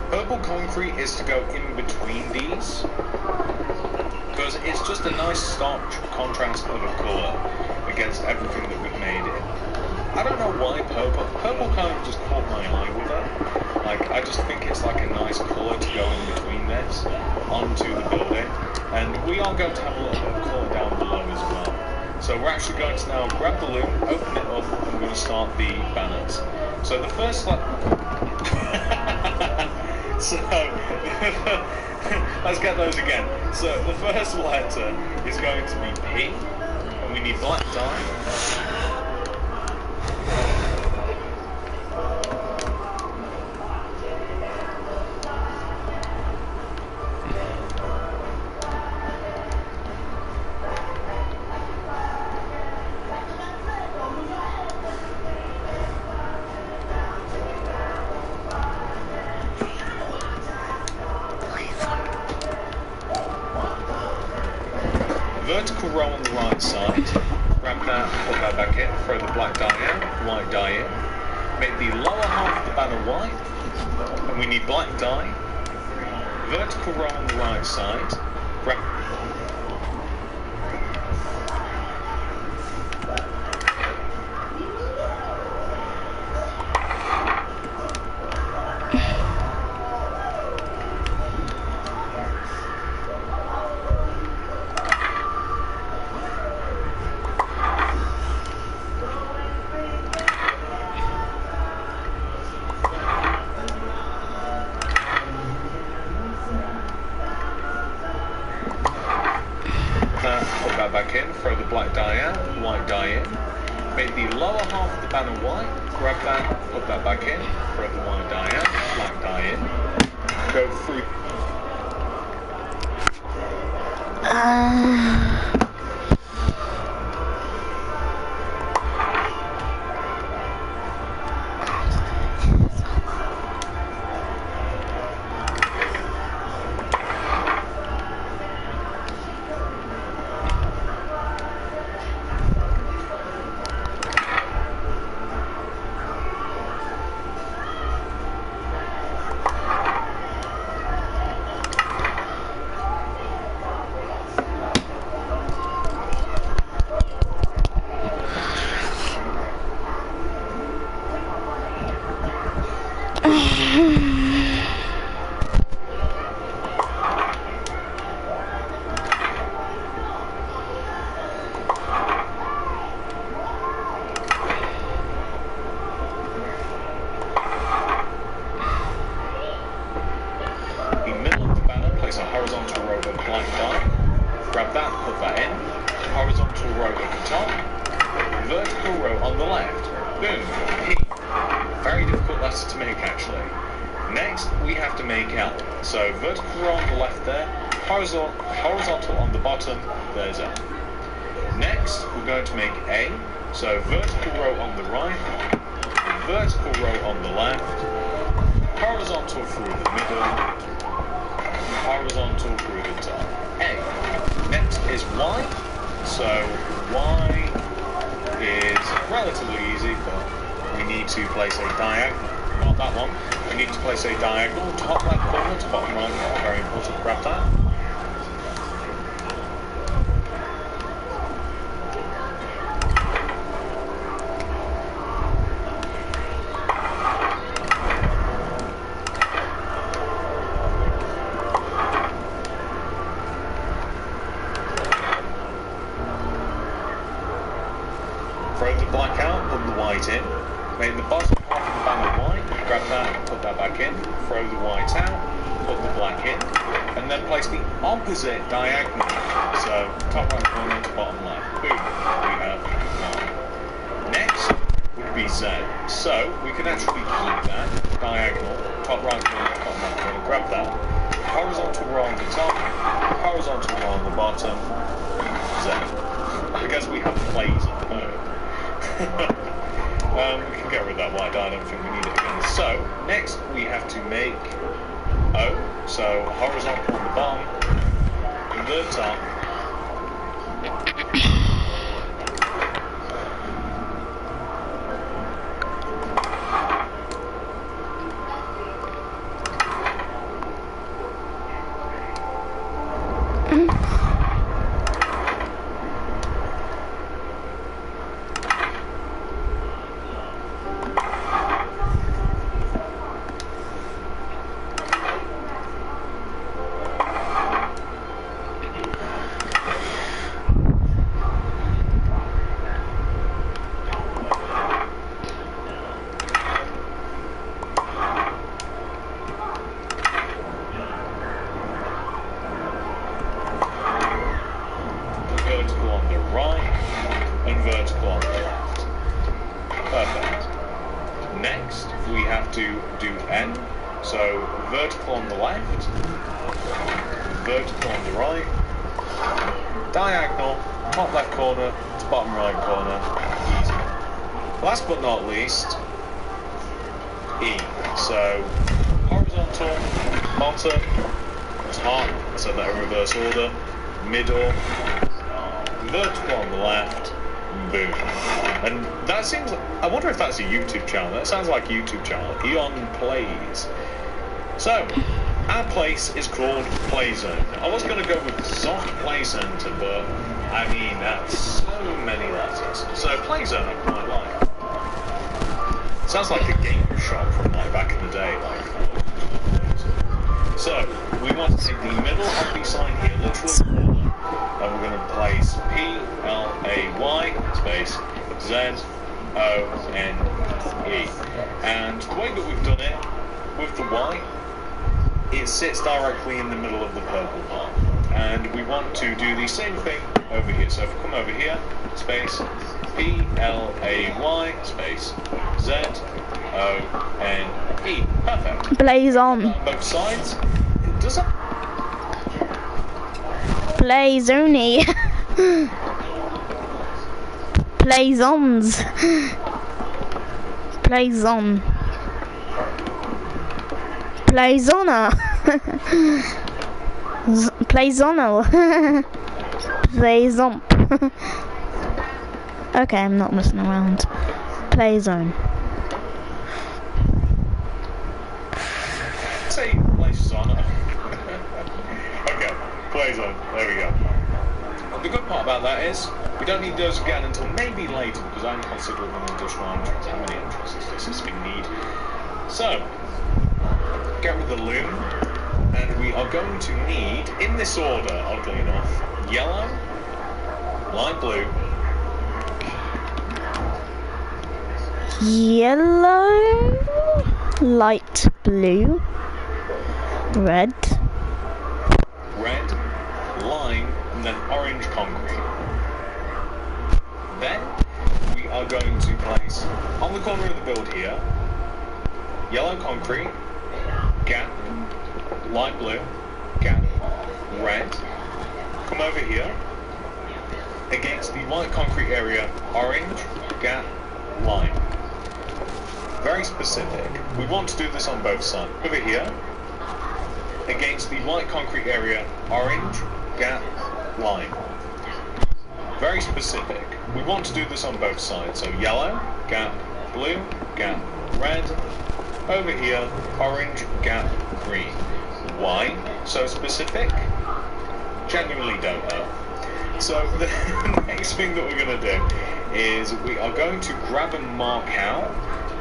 Purple concrete is to go in between these, because it's just a nice stark contrast of a colour against everything that we've made it. I don't know why purple kind of just caught my eye with it. Like, I just think it's like a nice colour to go in between this, onto the building. And we are going to have a little bit of colour down below as well. So we're actually going to now grab the loom, open it up, and we're going to start the banners. So the first so let's get those again. So the first letter is going to be P, and we need black dye. Vertical row on the right side, grab that, put that back in, throw the black dye out, white dye in, make the lower half of the banner white, and we need black dye. Vertical row on the right side, grab back in, throw the black dye out, white dye in, make the lower half of the banner white, grab that, put that back in, throw the white dye out, black dye in, go through. Grab that, put that in. Horizontal row at the top. Vertical row on the left. Boom. P. Very difficult letter to make actually. Next, we have to make L. So vertical row on the left there. Horizontal on the bottom. There's L. Next, we're going to make A. So vertical row on the right. Vertical row on the left. Horizontal through the middle. Horizontal through the top. A. Next is Y. So Y is relatively easy, but we need to place a diagonal. Not that one. We need to place a diagonal, top left corner to bottom right corner. Very important. Grab that. Throw the black out, put the white in. Make the bottom half of the banner white, grab that, put that back in. Throw the white out, put the black in. And then place the opposite diagonal. So, top right corner to bottom left. Boom. We have one. Next would be Z. So, we can actually keep that diagonal, top right corner, bottom left corner. Grab that. Horizontal row on the top, horizontal row on the bottom. Z. I guess we have plays at the moment. We can get rid of that white dye, I don't think we need it again. So, next we have to make O, so horizontal on the bottom, the top, vertical on the right, and vertical on the left. Perfect. Next, we have to do N. So, vertical on the left, vertical on the right, diagonal, top left corner to bottom right corner. Easy. Last but not least, E. So, horizontal, bottom, top, so that in reverse order, middle, vertical on the left, boom. And that seems, I wonder if that's a YouTube channel. That sounds like a YouTube channel. Eon Plays. So, our place is called Play Zone. I was going to go with Soft Play Center, but I mean, that's so many letters. So, Play Zone I quite like. Sounds like a game shop from like back in the day. Like. So, we want to take the middle of the sign here, literally. And we're going to place P-L-A-Y space Z-O-N-E. And the way that we've done it, with the Y, it sits directly in the middle of the purple part. And we want to do the same thing over here. So if we come over here, space P-L-A-Y space Z-O-N-E. Perfect. Blaze on. Both sides. Does that... Plays only. Plays ons. Plays on. Plays honor. Plays honor. Plays omp. Okay, I'm not messing around. Play zone. Say plays honor. Okay. Play zone. There we go. The good part about that is we don't need those again until maybe later because I'm considering an additional entrance. How many entrances does this thing need? So, get rid of the loom, and we are going to need, in this order, oddly enough, yellow, light blue, yellow, light blue, red, lime, and then orange concrete. Then we are going to place on the corner of the build here, yellow concrete, gap, light blue, gap, red. Come over here, against the white concrete area, orange, gap, lime. Very specific. We want to do this on both sides. Over here, against the white concrete area, orange, gap, lime. Very specific. We want to do this on both sides. So yellow, gap, blue, gap, red. Over here, orange, gap, green. Why so specific? Genuinely don't know. So the next thing that we're going to do is we are going to grab and mark out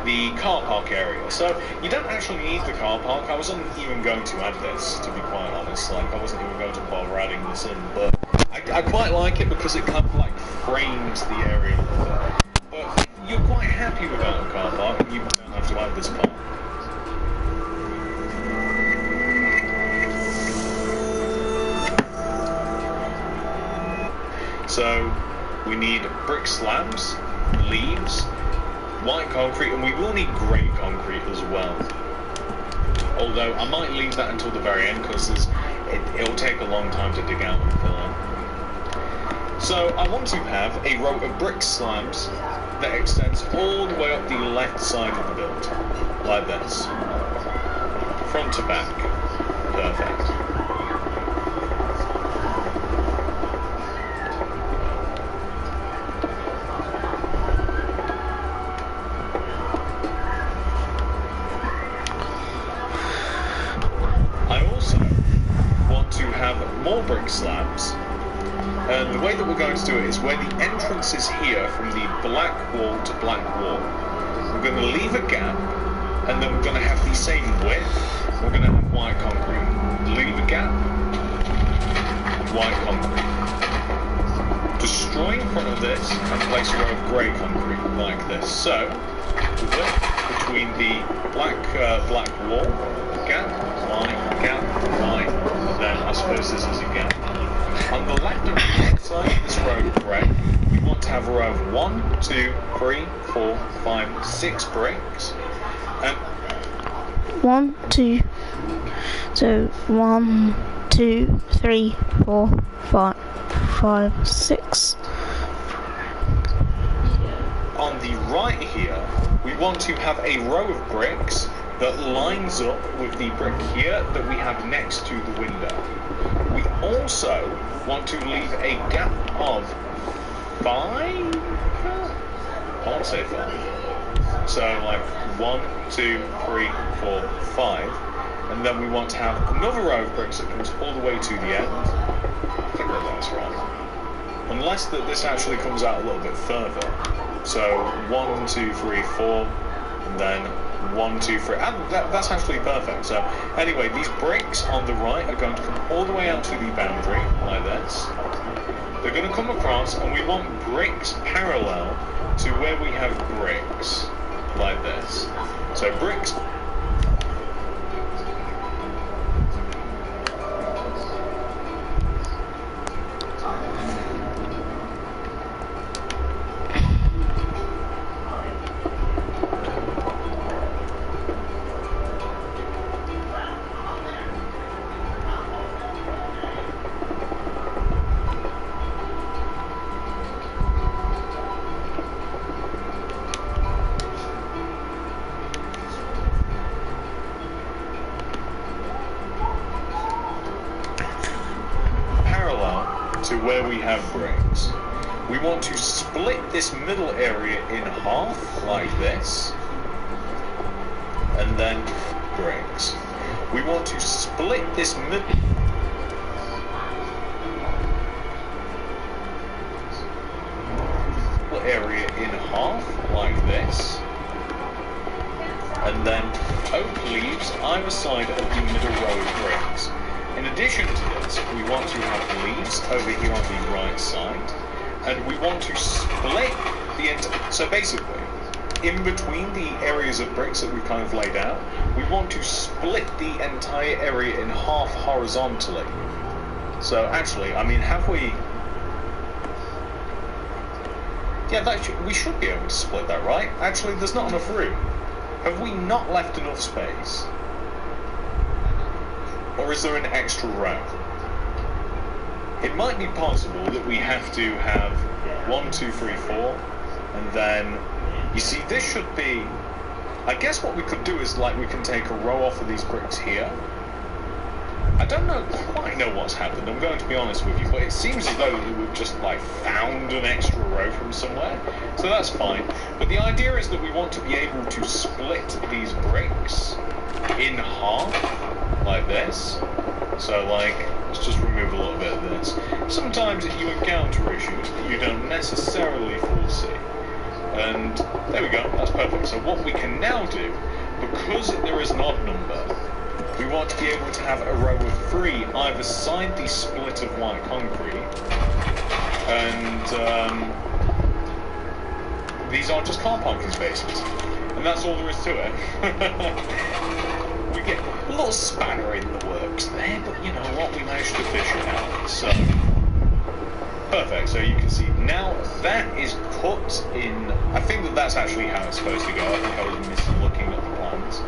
the car park area. So you don't actually need the car park. I wasn't even going to add this, to be quite honest. Like, I wasn't even going to bother adding this in, but I quite like it because it kind of like frames the area a little bit. But you're quite happy without a car park, and you don't have to add this part. So we need brick slabs, leaves, white concrete, and we will need grey concrete as well. Although I might leave that until the very end because it'll take a long time to dig out and fill in. So I want to have a row of brick slabs that extends all the way up the left side of the build, like this, front to back. Perfect. More brick slabs, and the way that we're going to do it is where the entrance is here from the black wall to black wall, we're going to leave a gap, and then we're going to have the same width. We're going to have white concrete, leave a gap, white concrete, destroy in front of this and place a row of grey concrete like this. So the width between the black wall, gap, line, gap, line, and then I suppose this is a gap. On the left and right side of this row of grey, we want to have a row of 1, 2, 3, 4, 5, 6 bricks. And 1, 2, so 1, 2, 3, 4, 5, 6. On the right here, we want to have a row of bricks that lines up with the brick here that we have next to the window. We also want to leave a gap of 5? I want to say 5. So like 1, 2, 3, 4, 5. And then we want to have another row of bricks that comes all the way to the end. I think that's right. Unless that this actually comes out a little bit further. So 1, 2, 3, 4, and then 1, 2, 3. That's actually perfect. So anyway, these bricks on the right are going to come all the way out to the boundary like this. They're going to come across, and we want bricks parallel to where we have bricks like this. So bricks. To where we have bricks. We want to split this middle area in half like this, and then bricks. We want to split this middle area in half like this, and then oak leaves either side of the middle row of bricks. In addition to this, we want to have leaves over here on the right side, and we want to split so basically, in between the areas of bricks that we've kind of laid out, we want to split the entire area in half horizontally. So actually, I mean, have we... Yeah, we should be able to split that, right? Actually, there's not enough room. Have we not left enough space? Or is there an extra row? It might be possible that we have to have 1, 2, 3, 4, and then, you see, this should be, I guess what we could do is, like, we can take a row off of these bricks here. I don't quite know what's happened, I'm going to be honest with you, but it seems as though we've just, like, found an extra row from somewhere, so that's fine. But the idea is that we want to be able to split these bricks in half, like this. So, like, let's just remove a little bit of this. Sometimes you encounter issues that you don't necessarily foresee. And there we go, that's perfect. So what we can now do, because there is an odd number, we want to be able to have a row of 3 either side the split of white concrete, and these are just car parking spaces. And that's all there is to it. We get a little spanner in the works there, but you know what, we managed to fish it out. So, perfect. So you can see now that is cut in. I think that that's actually how it's supposed to go. I think I was mislooking at the plans.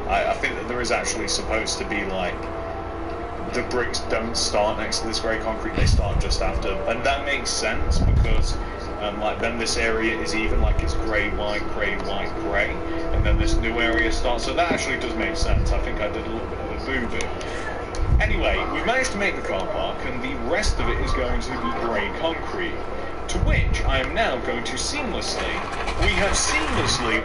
I think that there is actually supposed to be, like, the bricks don't start next to this grey concrete, they start just after. And that makes sense because, like, then this area is even, like, it's grey, white, grey, and then this new area starts. So that actually does make sense. I think I did a little bit of a boo-boo. Anyway, we've managed to make the car park, and the rest of it is going to be grey concrete, to which I am now going to we have seamlessly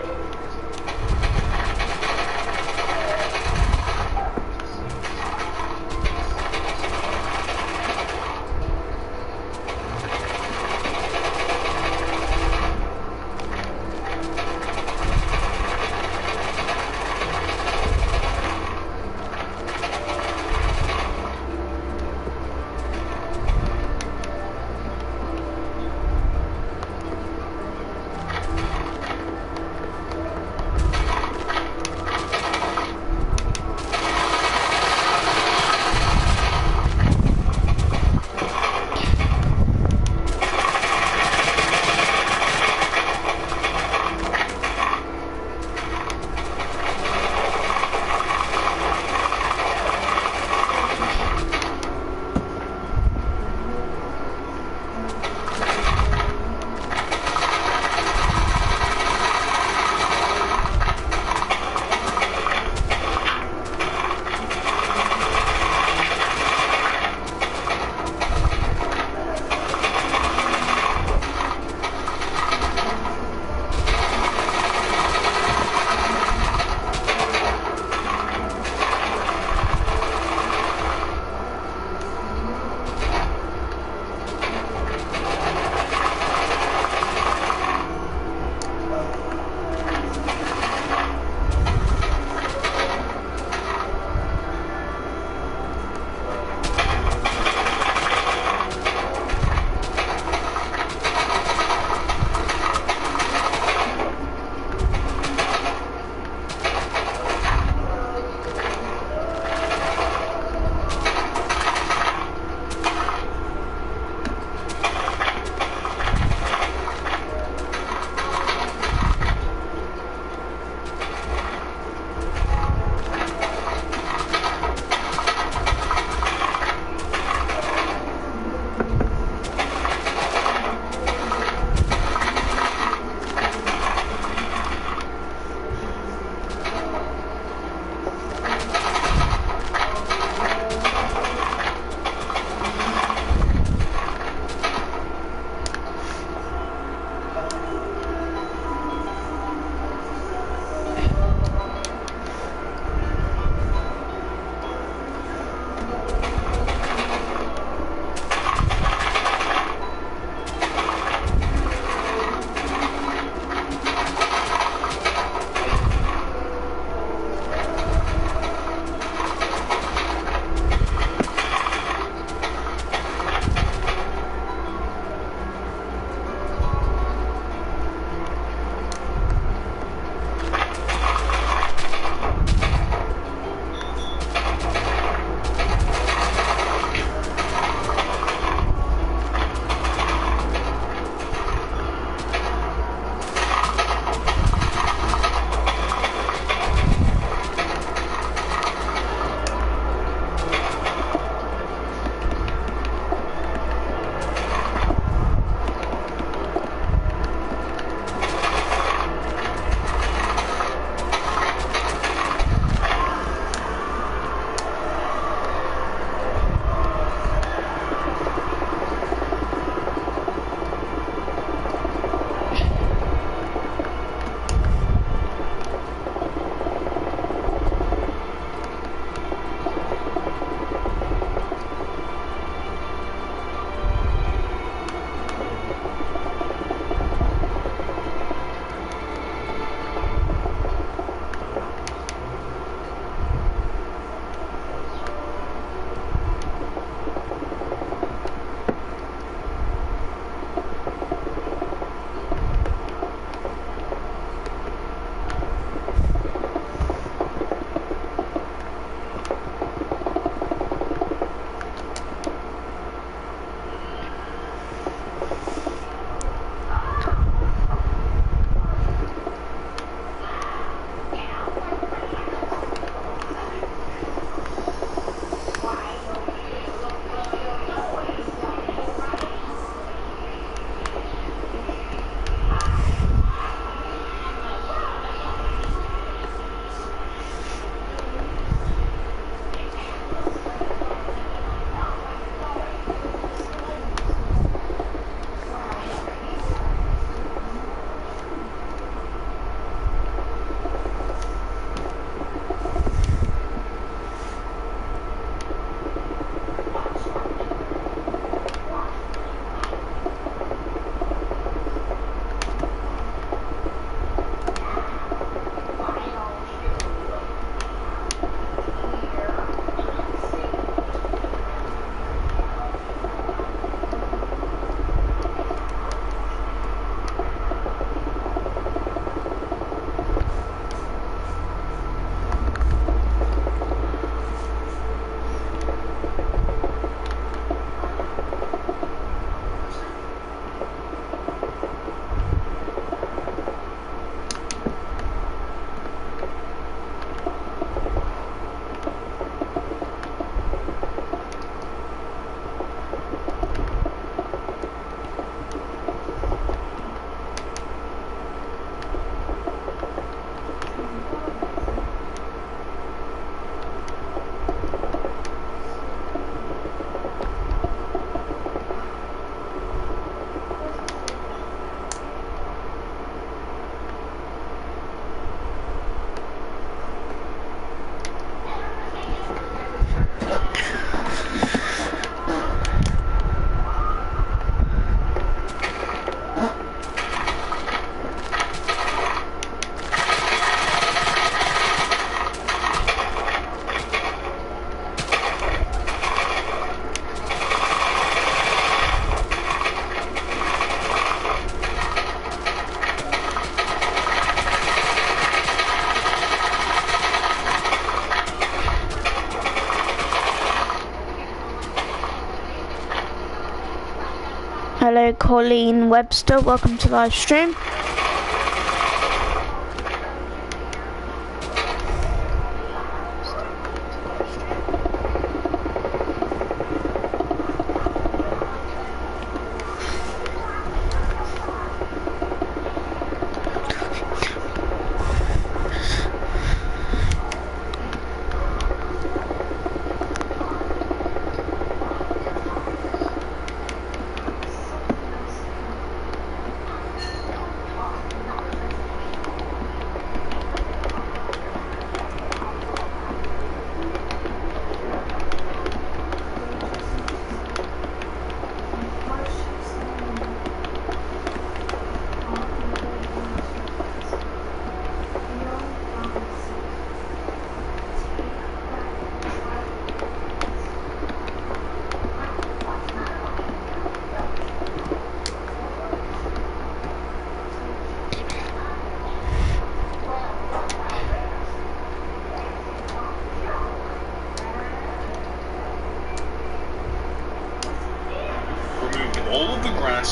hello Colleen Webster, welcome to live stream.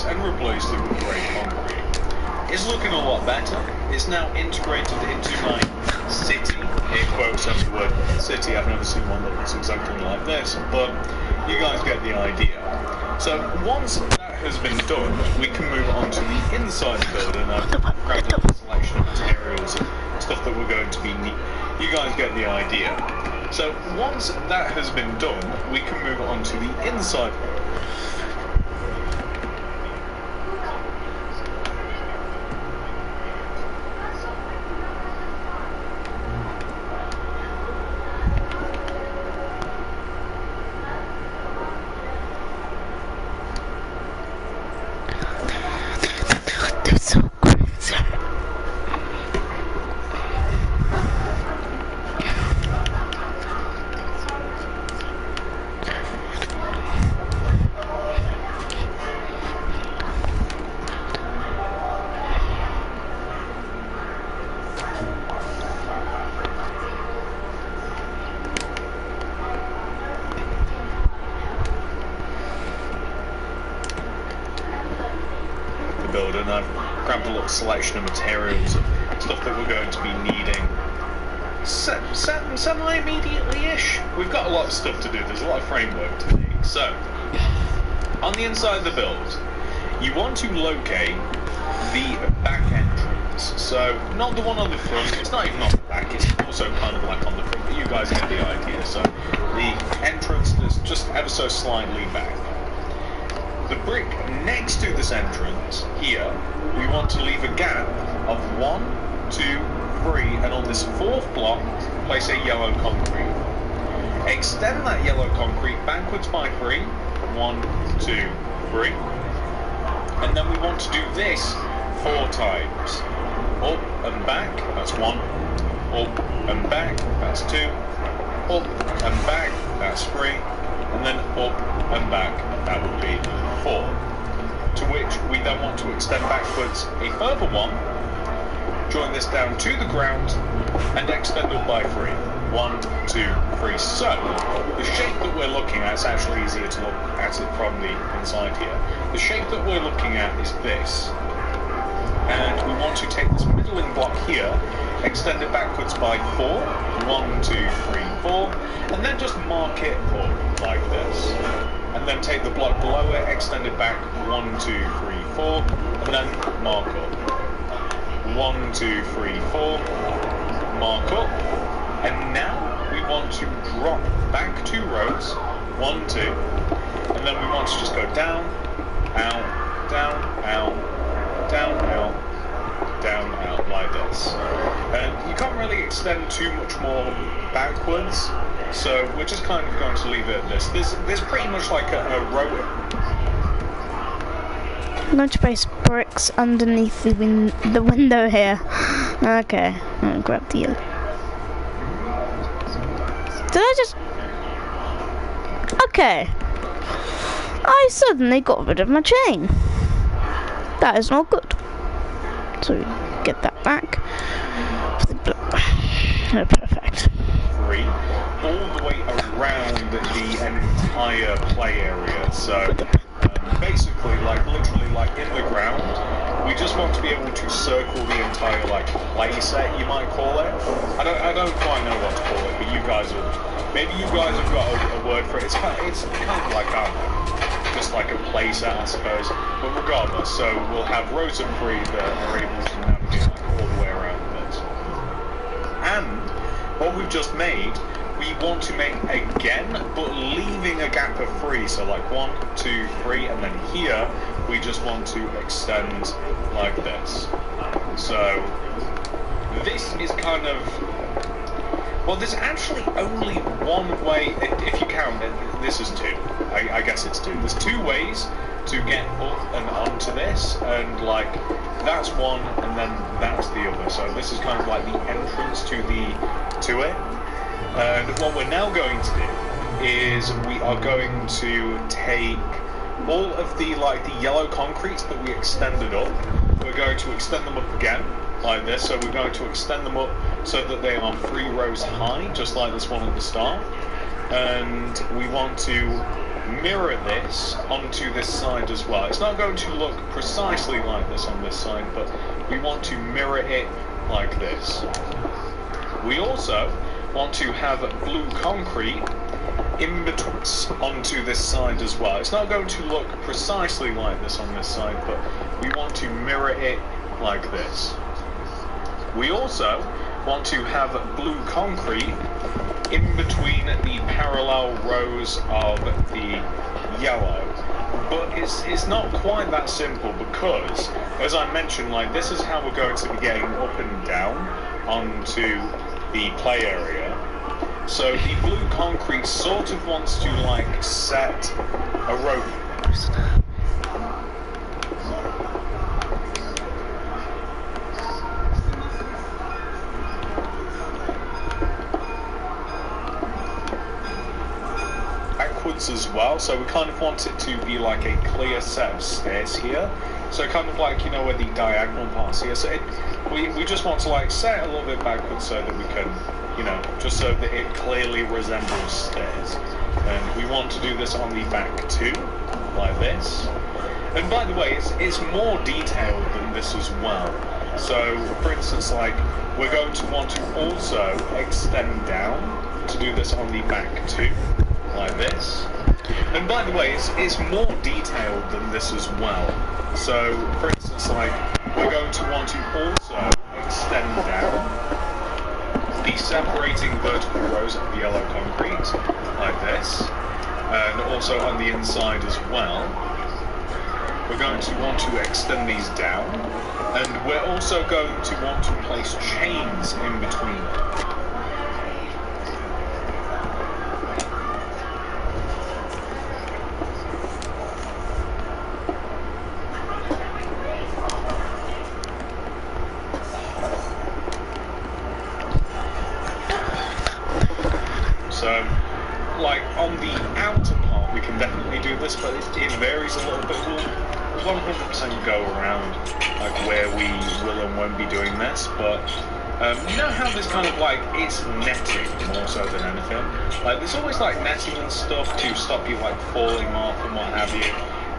And replaced it with grey concrete. It's looking a lot better. It's now integrated into my city. Air quotes every word city. I've never seen one that looks exactly like this, but you guys get the idea. So once that has been done, we can move on to the inside of the building. I've grabbed a selection of materials, stuff that we're going to be neat. You guys get the idea. So once that has been done, we can move on to the inside. And I've grabbed a little selection of materials, stuff that we're going to be needing semi-immediately-ish. We've got a lot of stuff to do, there's a lot of framework to do. So, on the inside of the build, you want to locate the back entrance. So, not the one on the front, it's not even on the back, it's also kind of like on the front, but you guys get the idea. So, the entrance that's just ever so slightly back. The brick next to this entrance here, we want to leave a gap of 1, 2, 3, and on this fourth block, place a yellow concrete. Extend that yellow concrete backwards by 3, 1, 2, 3, and then we want to do this 4 times. Up and back, that's 1, up and back, that's 2, up and back, that's 3, and then up and back, that would be 4. To which we then want to extend backwards a further 1, join this down to the ground, and extend up by 3. 1, 2, 3. So, the shape that we're looking at, it's actually easier to look at it from the inside here. The shape that we're looking at is this. And we want to take this middling block here, extend it backwards by 4. 1, 2, 3, 4. And then just mark it up like this. And then take the block below it, extend it back 1, 2, 3, 4, and then mark up. 1, 2, 3, 4, mark up. And now we want to drop back 2 rows, 1, 2, and then we want to just go down, out, down, out, down, out, down, out, like this. And you can't really extend too much more backwards. So we're just kind of going to leave it at this. There's pretty much like a row. I'm going to place bricks underneath the window here. Okay, I'll grab the yellow. Did I just... Okay. I suddenly got rid of my chain. That is not good. So get that back. Oh, perfect. 3 all the way around the entire play area. So basically, like, literally, like, in the ground, we just want to be able to circle the entire, like, play set, you might call it. I don't quite know what to call it, but you guys have, maybe you guys have got a word for it. It's kind of like, I don't know, just like a play set, I suppose. But regardless, so we'll have rows of 3 that are able to navigate, like, all the way around this. And what we've just made, we want to make again, but leaving a gap of 3. So like 1, 2, 3, and then here we just want to extend like this. So this is kind of, well, there's actually only one way, if you count it, this is 2. I guess it's 2. There's 2 ways to get up and onto this, and like that's one, and then that's the other. So this is kind of like the entrance to it. And what we're now going to do is we are going to take all of the yellow concretes that we extended up. We're going to extend them up again like this. So we're going to extend them up so that they are 3 rows high, just like this one at the start. And we want to mirror this onto this side as well. It's not going to look precisely like this on this side, but we want to mirror it like this. We also want to have blue concrete in between onto this side as well. It's not going to look precisely like this on this side, but we want to mirror it like this. We also want to have blue concrete in between the parallel rows of the yellow. But it's not quite that simple, because, as I mentioned, like, this is how we're going to be getting up and down onto the play area. So the blue concrete sort of wants to like set a rope. Backwards as well, so we kind of want it to be like a clear set of stairs here. So kind of like, you know, where the diagonal parts here. So we just want to like set it a little bit backwards so that we can, you know, just so that it clearly resembles stairs. And we want to do this on the back too, like this. And by the way, it's more detailed than this as well. So, for instance, like, we're going to want to also extend down to do this on the back too, like this. And by the way, it's more detailed than this as well. So, for instance, like, we're going to want to also extend down the separating vertical rows of the yellow concrete, like this, and also on the inside as well. We're going to want to extend these down, and we're also going to want to place chains in between them. So, like, on the outer part, we can definitely do this, but it varies a little bit. We'll 100% go around, like, where we will and won't be doing this, but you know how there's kind of, like, it's netting more so than anything? Like, there's always, like, netting and stuff to stop you, like, falling off and what have you.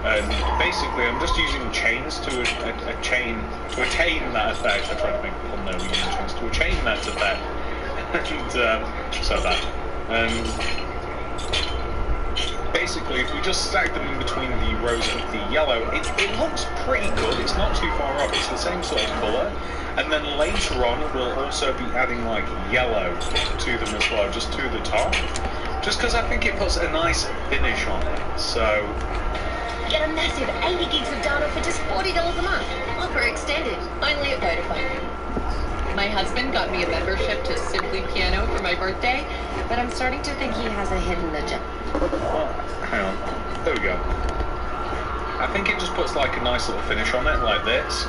And basically, I'm just using chains to attain that effect. I tried to make a pun there, using chains to attain that effect. And, so that. Basically, if we just stack them in between the rows of the yellow, it looks pretty good. It's not too far off. It's the same sort of colour. And then later on, we'll also be adding, like, yellow to them as well, just to the top. Just because I think it puts a nice finish on it. So, get a massive 80 gigs of data for just $40 a month. Offer extended. Only at Vodafone. My husband got me a membership to Simply Piano for my birthday, but I'm starting to think he has a hidden agenda. Well, hang on. There we go. I think it just puts like a nice little finish on it, like this.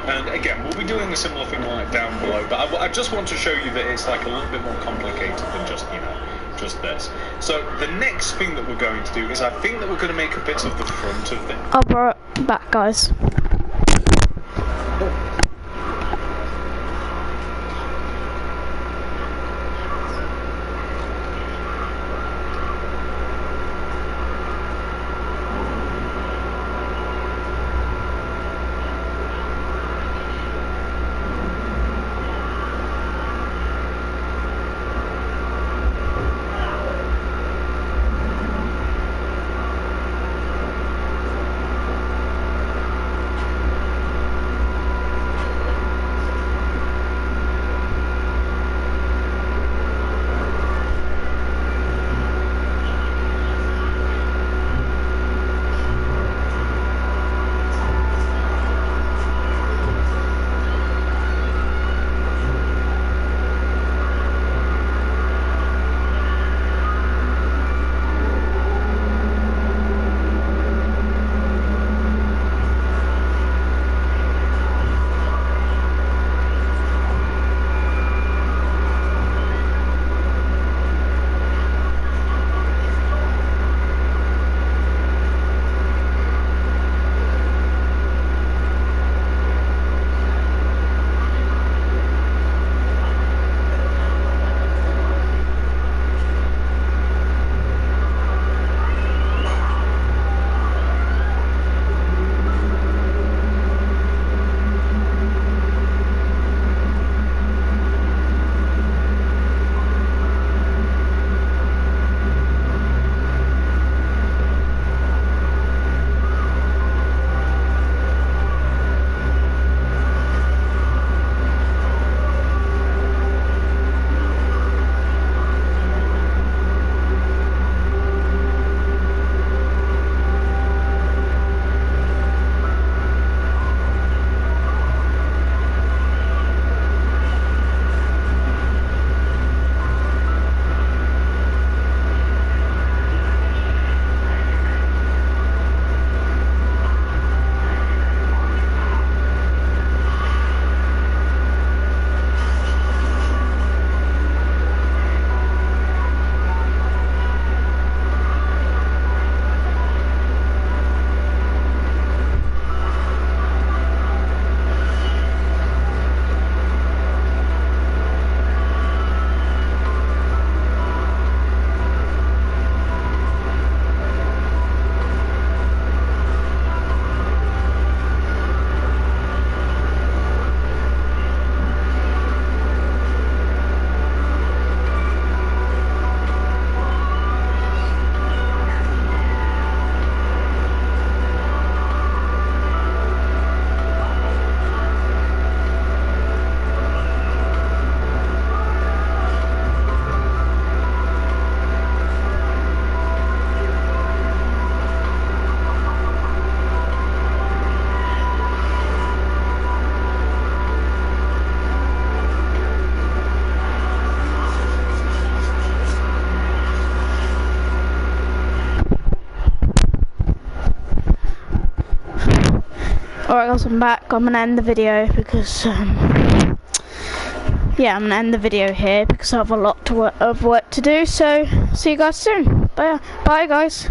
And again, we'll be doing a similar thing like down below, but I just want to show you that it's like a little bit more complicated than just, you know, just this. So the next thing that we're going to do is I think that we're going to make a bit of the front of it. I'll be right back, guys. Alright guys, I'm back. I'm gonna end the video because yeah, I'm gonna end the video here because I have a lot of work to do. So see you guys soon. Bye guys.